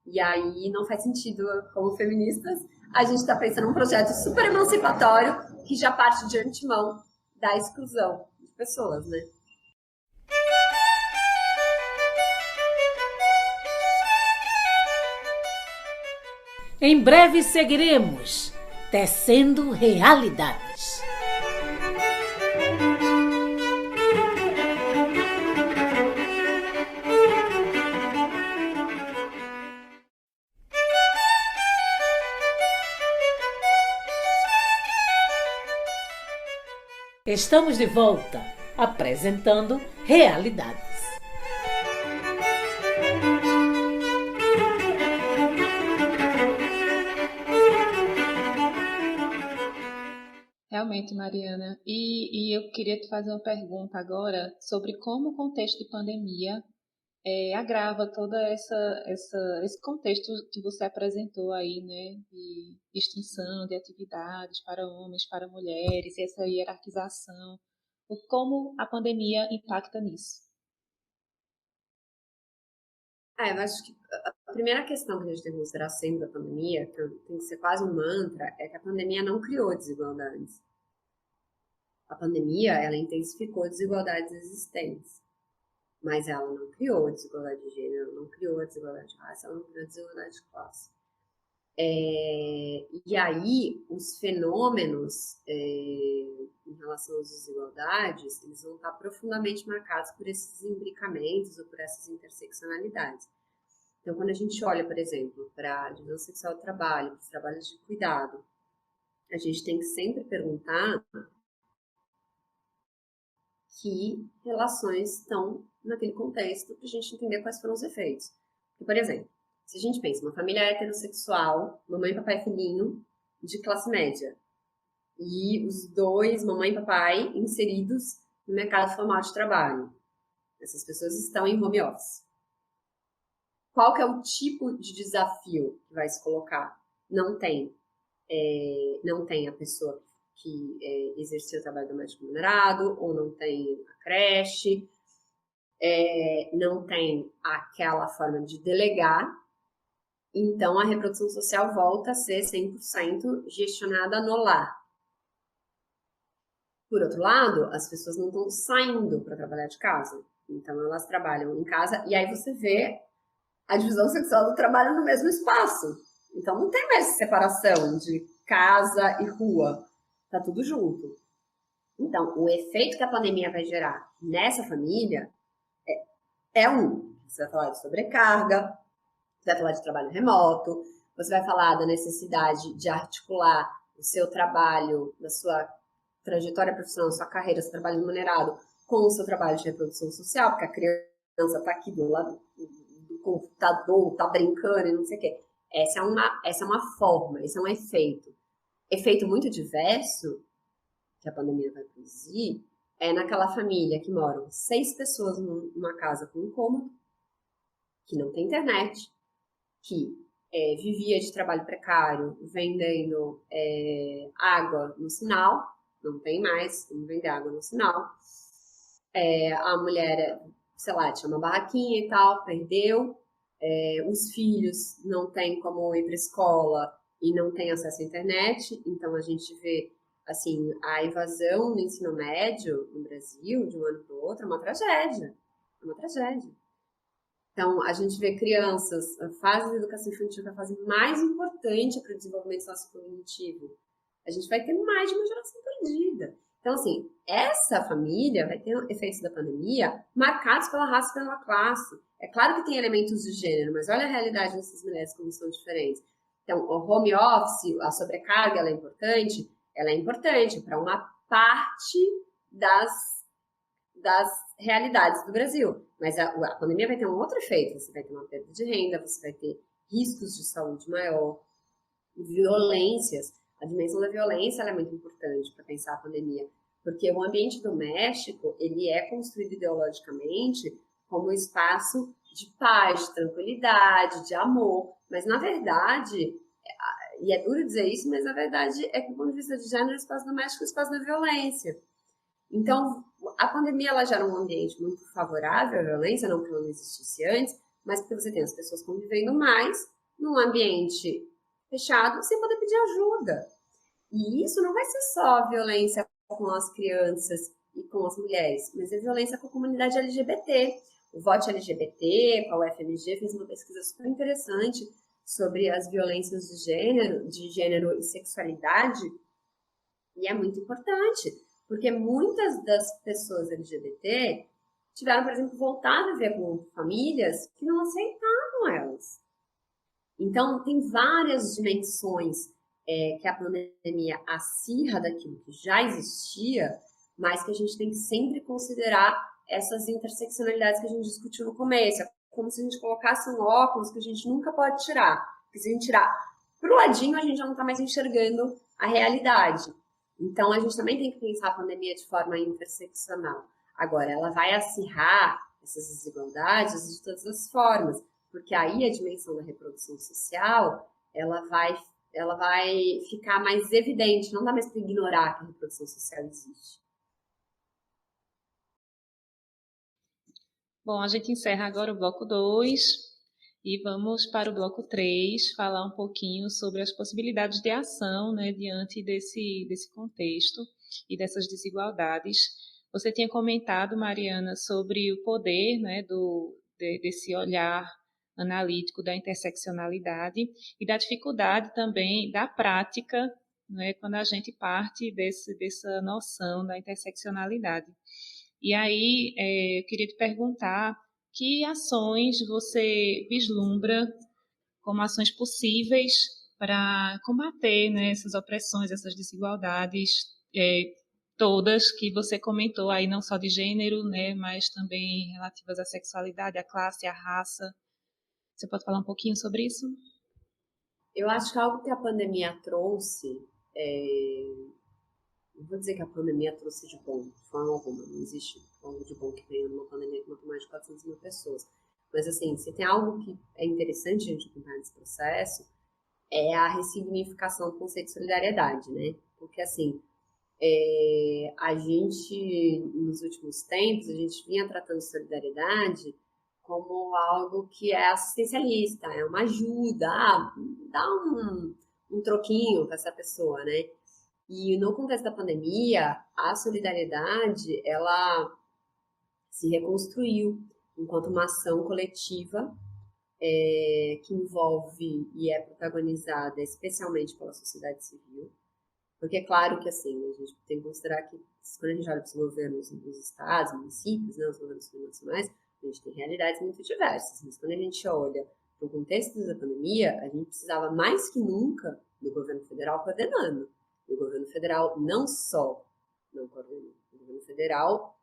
E aí não faz sentido, como feministas, a gente está pensando num projeto super emancipatório que já parte de antemão da exclusão de pessoas, né? Em breve seguiremos tecendo realidades. Estamos de volta, apresentando Realidades. Realmente, Mariana. E eu queria te fazer uma pergunta agora sobre como o contexto de pandemia agrava todo esse contexto que você apresentou aí, né, de extinção de atividades para homens, para mulheres, e essa hierarquização. Como a pandemia impacta nisso? Eu acho que a primeira questão que a gente tem que considerar sempre da pandemia, que tem que ser quase um mantra, é que a pandemia não criou desigualdades. A pandemia, ela intensificou desigualdades existentes, mas ela não criou desigualdade de gênero, não criou desigualdade de raça, ela não criou desigualdade de classe. E aí, os fenômenos em relação às desigualdades, eles vão estar profundamente marcados por esses imbricamentos ou por essas interseccionalidades. Então, quando a gente olha, por exemplo, para a divisão sexual do trabalho, para os trabalhos de cuidado, a gente tem que sempre perguntar que relações estão naquele contexto para a gente entender quais foram os efeitos. Porque, por exemplo, se a gente pensa uma família heterossexual, mamãe, papai, filhinho, de classe média, e os dois, mamãe e papai, inseridos no mercado formal de trabalho. Essas pessoas estão em home office. Qual que é o tipo de desafio que vai se colocar? Não tem a pessoa que exercia o trabalho doméstico remunerado, ou não tem a creche, não tem aquela forma de delegar. Então, a reprodução social volta a ser 100% gestionada no lar. Por outro lado, as pessoas não estão saindo para trabalhar de casa. Então, elas trabalham em casa e aí você vê a divisão sexual do trabalho no mesmo espaço. Então, não tem mais separação de casa e rua. Tá tudo junto. Então, o efeito que a pandemia vai gerar nessa família Você vai falar de sobrecarga, você vai falar de trabalho remoto, você vai falar da necessidade de articular o seu trabalho, da sua trajetória profissional, sua carreira, seu trabalho remunerado com o seu trabalho de reprodução social, porque a criança está aqui do lado do computador, está brincando e não sei o quê. Essa é uma forma, esse é um efeito. Efeito muito diverso que a pandemia vai produzir é naquela família que moram 6 pessoas numa casa com um cômodo, que não tem internet, que vivia de trabalho precário, vendendo água no sinal, não tem mais como vender água no sinal. A mulher, sei lá, tinha uma barraquinha e tal, perdeu. Os filhos não têm como ir para a escola e não têm acesso à internet, então a gente vê assim, a evasão no ensino médio no Brasil, de um ano para o outro, é uma tragédia. É uma tragédia. Então, a gente vê crianças, a fase de educação infantil, que é a fase mais importante para o desenvolvimento sociocognitivo. A gente vai ter mais de uma geração perdida. Então, assim, essa família vai ter efeitos da pandemia marcados pela raça e pela classe. É claro que tem elementos de gênero, mas olha a realidade dessas mulheres como são diferentes. Então, o home office, a sobrecarga, ela é importante? Ela é importante para uma parte das realidades do Brasil. Mas a pandemia vai ter um outro efeito. Você vai ter uma perda de renda, você vai ter riscos de saúde maior, violências. A dimensão da violência ela é muito importante para pensar a pandemia, porque o ambiente doméstico ele é construído ideologicamente como um espaço de paz, de tranquilidade, de amor. Mas, na verdade, e é duro dizer isso, mas a verdade é que, do ponto de vista de gênero, o espaço doméstico é o espaço da violência. Então, a pandemia ela gera um ambiente muito favorável à violência, não que ela não existisse antes, mas porque você tem as pessoas convivendo mais num ambiente fechado sem poder pedir ajuda. E isso não vai ser só violência com as crianças e com as mulheres, mas é violência com a comunidade LGBT. O Vote LGBT, com a UFMG, fez uma pesquisa super interessante sobre as violências de gênero e sexualidade, e é muito importante. Porque muitas das pessoas LGBT tiveram, por exemplo, voltar a viver com famílias que não aceitavam elas. Então, tem várias dimensões que a pandemia acirra daquilo que já existia, mas que a gente tem que sempre considerar essas interseccionalidades que a gente discutiu no começo. É como se a gente colocasse um óculos que a gente nunca pode tirar. Porque se a gente tirar pro ladinho, a gente já não está mais enxergando a realidade. Então, a gente também tem que pensar a pandemia de forma interseccional. Agora, ela vai acirrar essas desigualdades de todas as formas, porque aí a dimensão da reprodução social, ela vai ficar mais evidente, não dá mais para ignorar que a reprodução social existe. Bom, a gente encerra agora o bloco 2. E vamos para o bloco 3, falar um pouquinho sobre as possibilidades de ação, né, diante desse contexto e dessas desigualdades. Você tinha comentado, Mariana, sobre o poder, né, desse olhar analítico da interseccionalidade e da dificuldade também da prática, né, quando a gente parte dessa noção da interseccionalidade. E aí, eu queria te perguntar que ações você vislumbra como ações possíveis para combater, né, essas opressões, essas desigualdades, todas que você comentou aí, não só de gênero, né, mas também relativas à sexualidade, à classe, à raça. Você pode falar um pouquinho sobre isso? Eu acho que algo que a pandemia trouxe, não vou dizer que a pandemia trouxe de bom, de forma alguma, não existe algo de bom que tenha numa pandemia que matou mais de 400 mil pessoas. Mas, assim, se tem algo que é interessante a gente acompanhar nesse processo, é a ressignificação do conceito de solidariedade, né? Porque, assim, a gente, nos últimos tempos, a gente vinha tratando solidariedade como algo que é assistencialista, é uma ajuda, dá um troquinho para essa pessoa, né? E no contexto da pandemia, a solidariedade, ela se reconstruiu enquanto uma ação coletiva que envolve e é protagonizada especialmente pela sociedade civil. Porque é claro que, assim, a gente tem que considerar que, quando a gente olha para os governos dos estados, municípios, né, os governos nacionais, a gente tem realidades muito diversas. Mas quando a gente olha para o contexto da pandemia, a gente precisava mais que nunca do governo federal coordenando. E o governo federal não só não coordenou, o governo federal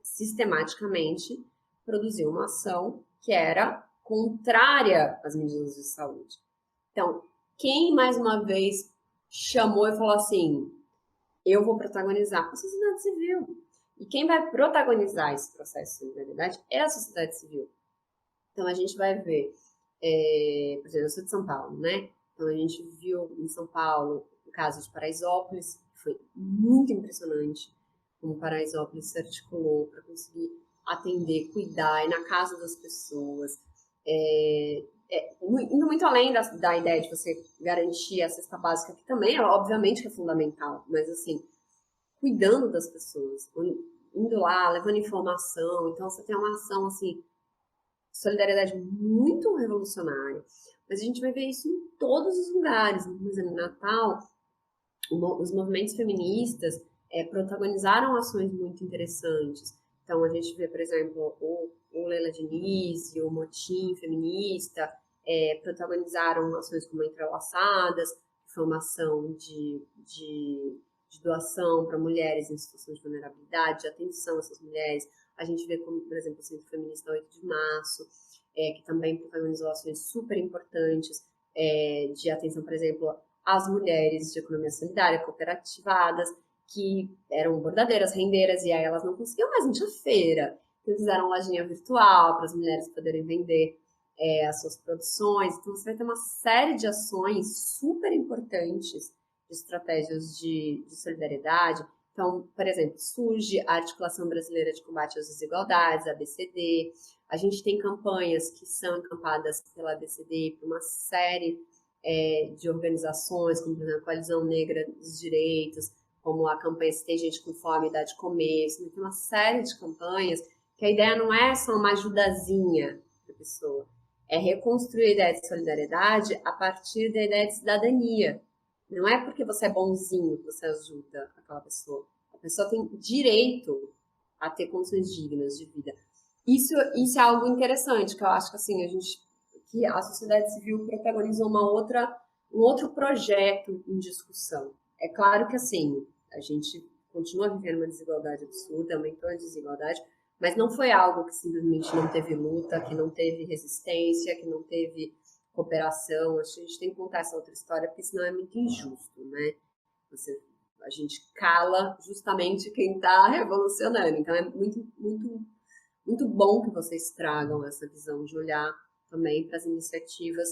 sistematicamente produziu uma ação que era contrária às medidas de saúde. Então, quem mais uma vez chamou e falou assim: eu vou protagonizar a sociedade civil. E quem vai protagonizar esse processo de solidariedade é a sociedade civil. Então, a gente vai ver, por exemplo, eu sou de São Paulo, né? Então, a gente viu em São Paulo o caso de Paraisópolis, que foi muito impressionante como Paraisópolis se articulou para conseguir atender, cuidar, ir na casa das pessoas, indo muito além da ideia de você garantir a cesta básica, que também, obviamente, que é fundamental, mas, assim, cuidando das pessoas, indo lá, levando informação. Então, você tem uma ação, assim, solidariedade muito revolucionária. Mas a gente vai ver isso em todos os lugares. Por exemplo, no Natal, os movimentos feministas protagonizaram ações muito interessantes. Então, a gente vê, por exemplo, o Leila Diniz e o Motim Feminista protagonizaram ações como Entrelaçadas, que foi uma ação de doação para mulheres em situação de vulnerabilidade, de atenção a essas mulheres. A gente vê, como, por exemplo, o Centro Feminista 8 de Março, que também protagonizou ações super importantes de atenção, por exemplo, às mulheres de economia solidária, cooperativadas, que eram bordadeiras, rendeiras, e aí elas não conseguiam mais ir à feira. Então, fizeram lojinha virtual para as mulheres poderem vender as suas produções. Então, você vai ter uma série de ações super importantes de estratégias de solidariedade. Então, por exemplo, surge a Articulação Brasileira de Combate às Desigualdades, a ABCD. A gente tem campanhas que são encampadas pela ABCD por uma série de organizações, como, por exemplo, a Coalizão Negra dos Direitos, como a campanha Se Tem Gente com Fome, Dá de Comer. Tem uma série de campanhas que a ideia não é só uma ajudazinha para a pessoa, é reconstruir a ideia de solidariedade a partir da ideia de cidadania. Não é porque você é bonzinho que você ajuda aquela pessoa. A pessoa tem direito a ter condições dignas de vida. Isso é algo interessante, que eu acho que, assim, que a sociedade civil protagonizou um outro projeto em discussão. É claro que, assim, a gente continua vivendo uma desigualdade absurda, aumentou a desigualdade, mas não foi algo que simplesmente não teve luta, que não teve resistência, que não teve cooperação. Acho que a gente tem que contar essa outra história, porque senão é muito injusto, né? A gente cala justamente quem está revolucionando. Então é muito, muito, muito bom que vocês tragam essa visão de olhar também para as iniciativas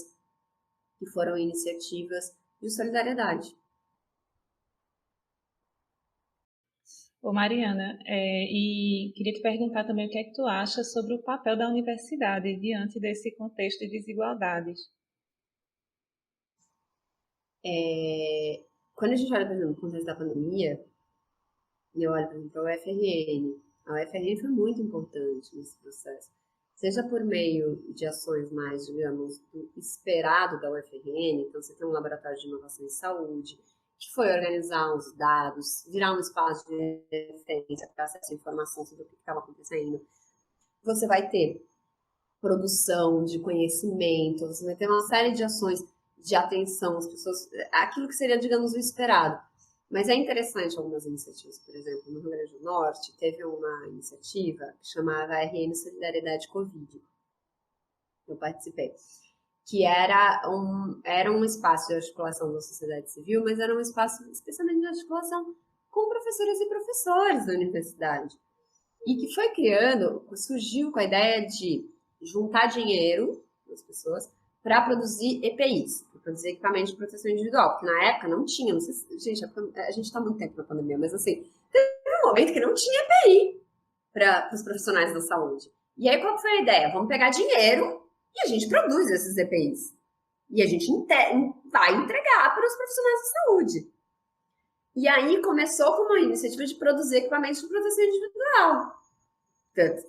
que foram iniciativas de solidariedade. Ô Mariana, e queria te perguntar também o que é que tu acha sobre o papel da universidade diante desse contexto de desigualdades. É, quando a gente olha, por exemplo, no contexto da pandemia, e eu olho, por exemplo, para a UFRN, a UFRN foi muito importante nesse processo. Seja por meio de ações mais, digamos, do esperado da UFRN, então você tem um laboratório de inovação em saúde, que foi organizar os dados, virar um espaço de referência para acesso à informação sobre o que estava acontecendo. Você vai ter produção de conhecimento, você vai ter uma série de ações de atenção às pessoas, aquilo que seria, digamos, o esperado. Mas é interessante algumas iniciativas, por exemplo, no Rio Grande do Norte, teve uma iniciativa que chamava RN Solidariedade Covid, eu participei, que era um espaço de articulação da sociedade civil, mas era um espaço especialmente de articulação com professoras e professores da universidade. E que foi criando, surgiu com a ideia de juntar dinheiro das pessoas para produzir EPIs, para produzir equipamentos de proteção individual, porque na época não tinha, não sei se, gente, a gente está há muito tempo na pandemia, mas assim, teve um momento que não tinha EPI para os profissionais da saúde. E aí qual foi a ideia? Vamos pegar dinheiro e a gente produz esses EPIs. E a gente vai entregar para os profissionais da saúde. E aí começou com uma iniciativa de produzir equipamentos de proteção individual.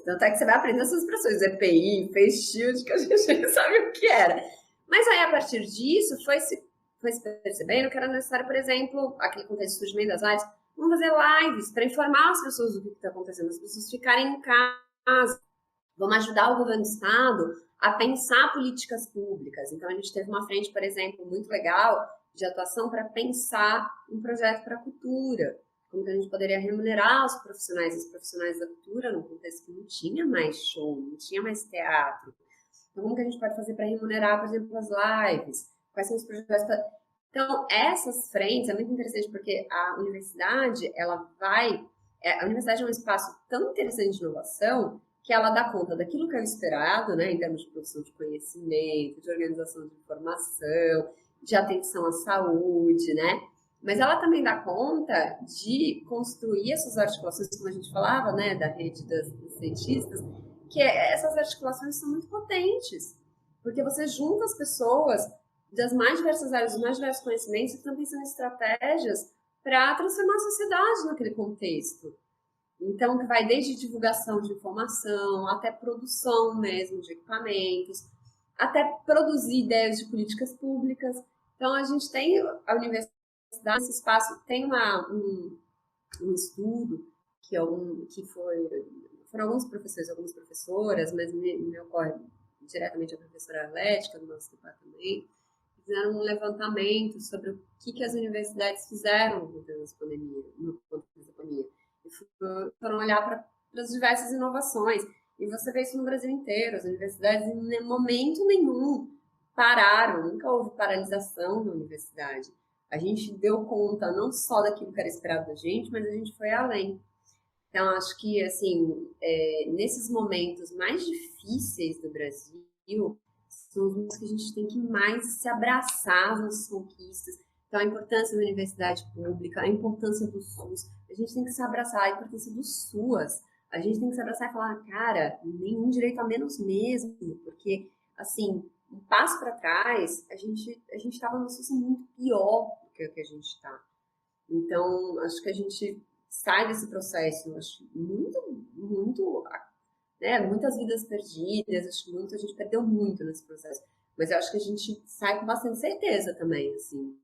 Tanto é que você vai aprender essas expressões, EPI, face shield, que a gente nem sabe o que era. Mas aí, a partir disso, foi se percebendo que era necessário, por exemplo, aquele contexto de surgimento das lives, vamos fazer lives para informar as pessoas do que está acontecendo, as pessoas ficarem em casa. Vamos ajudar o governo do estado a pensar políticas públicas. Então, a gente teve uma frente, por exemplo, muito legal de atuação para pensar um projeto para a cultura. Como que a gente poderia remunerar os profissionais e os profissionais da cultura num contexto que não tinha mais show, não tinha mais teatro. Então, como que a gente pode fazer para remunerar, por exemplo, as lives? Quais são os projetos? Então, essas frentes é muito interessante porque a universidade, a universidade é um espaço tão interessante de inovação que ela dá conta daquilo que é o esperado, né, em termos de produção de conhecimento, de organização de informação, de atenção à saúde, né? Mas ela também dá conta de construir essas articulações, como a gente falava, né, da rede dos cientistas, que essas articulações são muito potentes, porque você junta as pessoas das mais diversas áreas, dos mais diversos conhecimentos, que estão pensando em estratégias para transformar a sociedade naquele contexto. Então, que vai desde divulgação de informação, até produção mesmo de equipamentos, até produzir ideias de políticas públicas. Então, a gente tem a universidade, esse espaço, tem um estudo foram alguns professores, algumas professoras, mas me ocorre diretamente a professora Atlética do nosso departamento, fizeram um levantamento sobre o que as universidades fizeram no contexto da pandemia. E foram olhar para as diversas inovações. E você vê isso no Brasil inteiro. As universidades, em momento nenhum, pararam. Nunca houve paralisação na universidade. A gente deu conta não só daquilo que era esperado da gente, mas a gente foi além. Então, acho que, assim, nesses momentos mais difíceis do Brasil, são os momentos que a gente tem que mais se abraçar nas conquistas. Então, a importância da universidade pública, a importância do SUS. A gente tem que se abraçar, a importância do SUAS. A gente tem que se abraçar e falar, cara, nenhum direito a menos mesmo, porque, assim, um passo para trás, a gente estava numa situação muito pior do que a que a gente está. Então, acho que a gente sai desse processo, acho muito, né, muitas vidas perdidas, acho que a gente perdeu muito nesse processo. Mas eu acho que a gente sai com bastante certeza também, assim.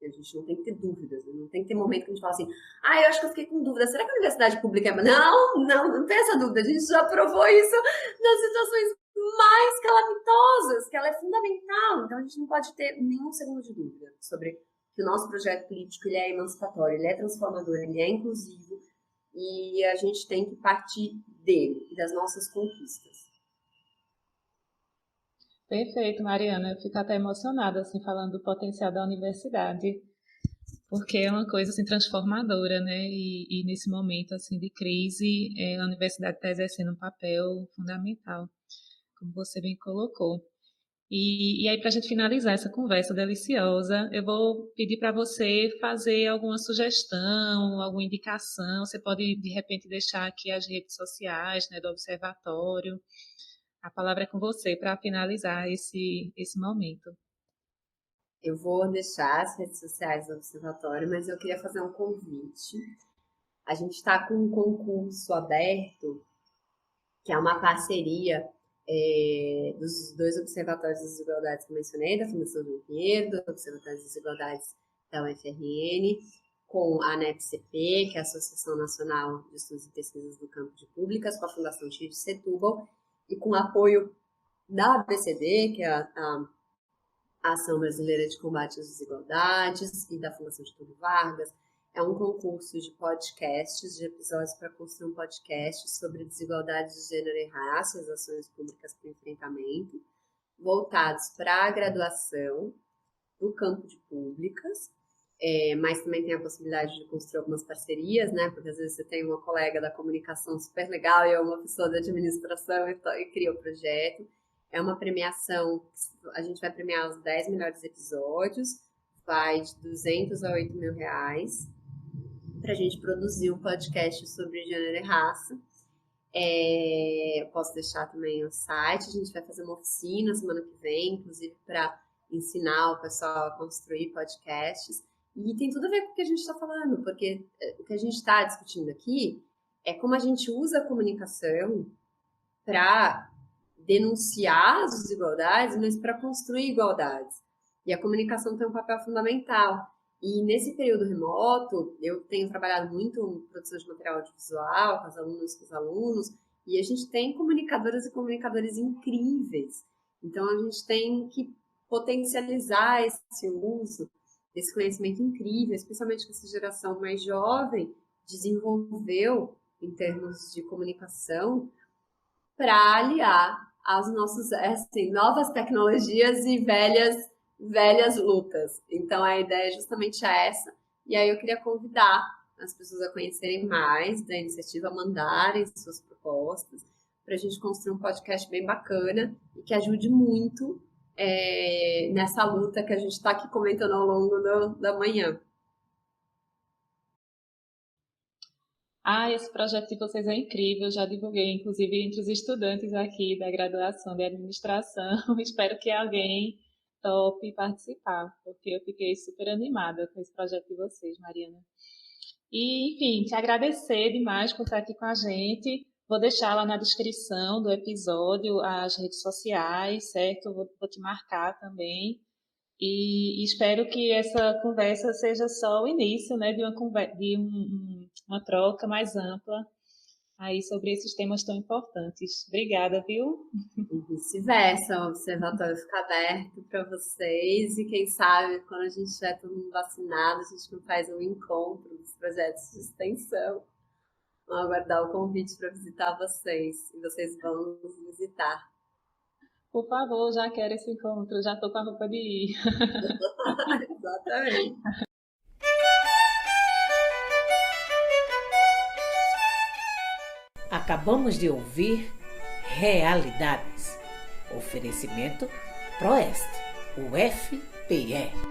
A gente não tem que ter dúvidas, não tem que ter momento que a gente fala assim, eu acho que eu fiquei com dúvida, será que a universidade pública é... Não tem essa dúvida, a gente já provou isso nas situações mais calamitosas, que ela é fundamental, então a gente não pode ter nenhum segundo de dúvida sobre que o nosso projeto político ele é emancipatório, ele é transformador, ele é inclusivo e a gente tem que partir dele e das nossas conquistas. Perfeito, Mariana. Eu fico até emocionada assim falando do potencial da universidade, porque é uma coisa assim transformadora, né? E nesse momento assim de crise, a universidade está exercendo um papel fundamental, como você bem colocou. E aí, para a gente finalizar essa conversa deliciosa, eu vou pedir para você fazer alguma sugestão, alguma indicação. Você pode, de repente, deixar aqui as redes sociais, né, do Observatório. A palavra é com você para finalizar esse momento. Eu vou deixar as redes sociais do Observatório, mas eu queria fazer um convite. A gente está com um concurso aberto, que é uma parceria dos dois observatórios das desigualdades que eu mencionei, da Fundação João Pinheiro, do Observatório das Desigualdades da UFRN, com a ANEP-CP, que é a Associação Nacional de Estudos e Pesquisas do Campo de Públicas, com a Fundação Tio de Setúbal, e com apoio da ABCD, que é a Ação Brasileira de Combate às Desigualdades, e da Fundação Getúlio Vargas. É um concurso de podcasts, de episódios para construir um podcast sobre desigualdades de gênero e raça e as ações públicas para o enfrentamento, voltados para a graduação do campo de públicas, mas também tem a possibilidade de construir algumas parcerias, né? Porque às vezes você tem uma colega da comunicação super legal e uma pessoa da administração e cria o projeto. É uma premiação, a gente vai premiar os 10 melhores episódios, vai de 200 a 8 mil reais, para a gente produzir um podcast sobre gênero e raça. Eu posso deixar também o site, a gente vai fazer uma oficina semana que vem, inclusive para ensinar o pessoal a construir podcasts. E tem tudo a ver com o que a gente está falando, porque o que a gente está discutindo aqui é como a gente usa a comunicação para denunciar as desigualdades, mas para construir igualdades. E a comunicação tem um papel fundamental. E nesse período remoto, eu tenho trabalhado muito em produção de material audiovisual, com as alunas, com os alunos, e a gente tem comunicadoras e comunicadores incríveis. Então, a gente tem que potencializar esse uso, esse conhecimento incrível, especialmente que essa geração mais jovem desenvolveu em termos de comunicação, para aliar as nossas novas tecnologias e velhas lutas. Então, a ideia é justamente essa. E aí eu queria convidar as pessoas a conhecerem mais da iniciativa, a mandarem suas propostas, para a gente construir um podcast bem bacana e que ajude muito nessa luta que a gente está aqui comentando ao longo da manhã. Esse projeto de vocês é incrível, já divulguei, inclusive, entre os estudantes aqui da graduação de administração. Espero que alguém tope participar, porque eu fiquei super animada com esse projeto de vocês, Mariana. E, enfim, te agradecer demais por estar aqui com a gente. Vou deixar lá na descrição do episódio as redes sociais, certo? Vou te marcar também. E espero que essa conversa seja só o início, né, de uma troca mais ampla aí sobre esses temas tão importantes. Obrigada, viu? E vice-versa, o observatório fica aberto para vocês e quem sabe quando a gente estiver todo mundo vacinado, a gente não faz um encontro dos projetos de extensão. Vamos aguardar o convite para visitar vocês e vocês vão nos visitar. Por favor, já quero esse encontro, já estou com a roupa de ir. Exatamente. Acabamos de ouvir Realidades. Oferecimento Proeste, UFPE.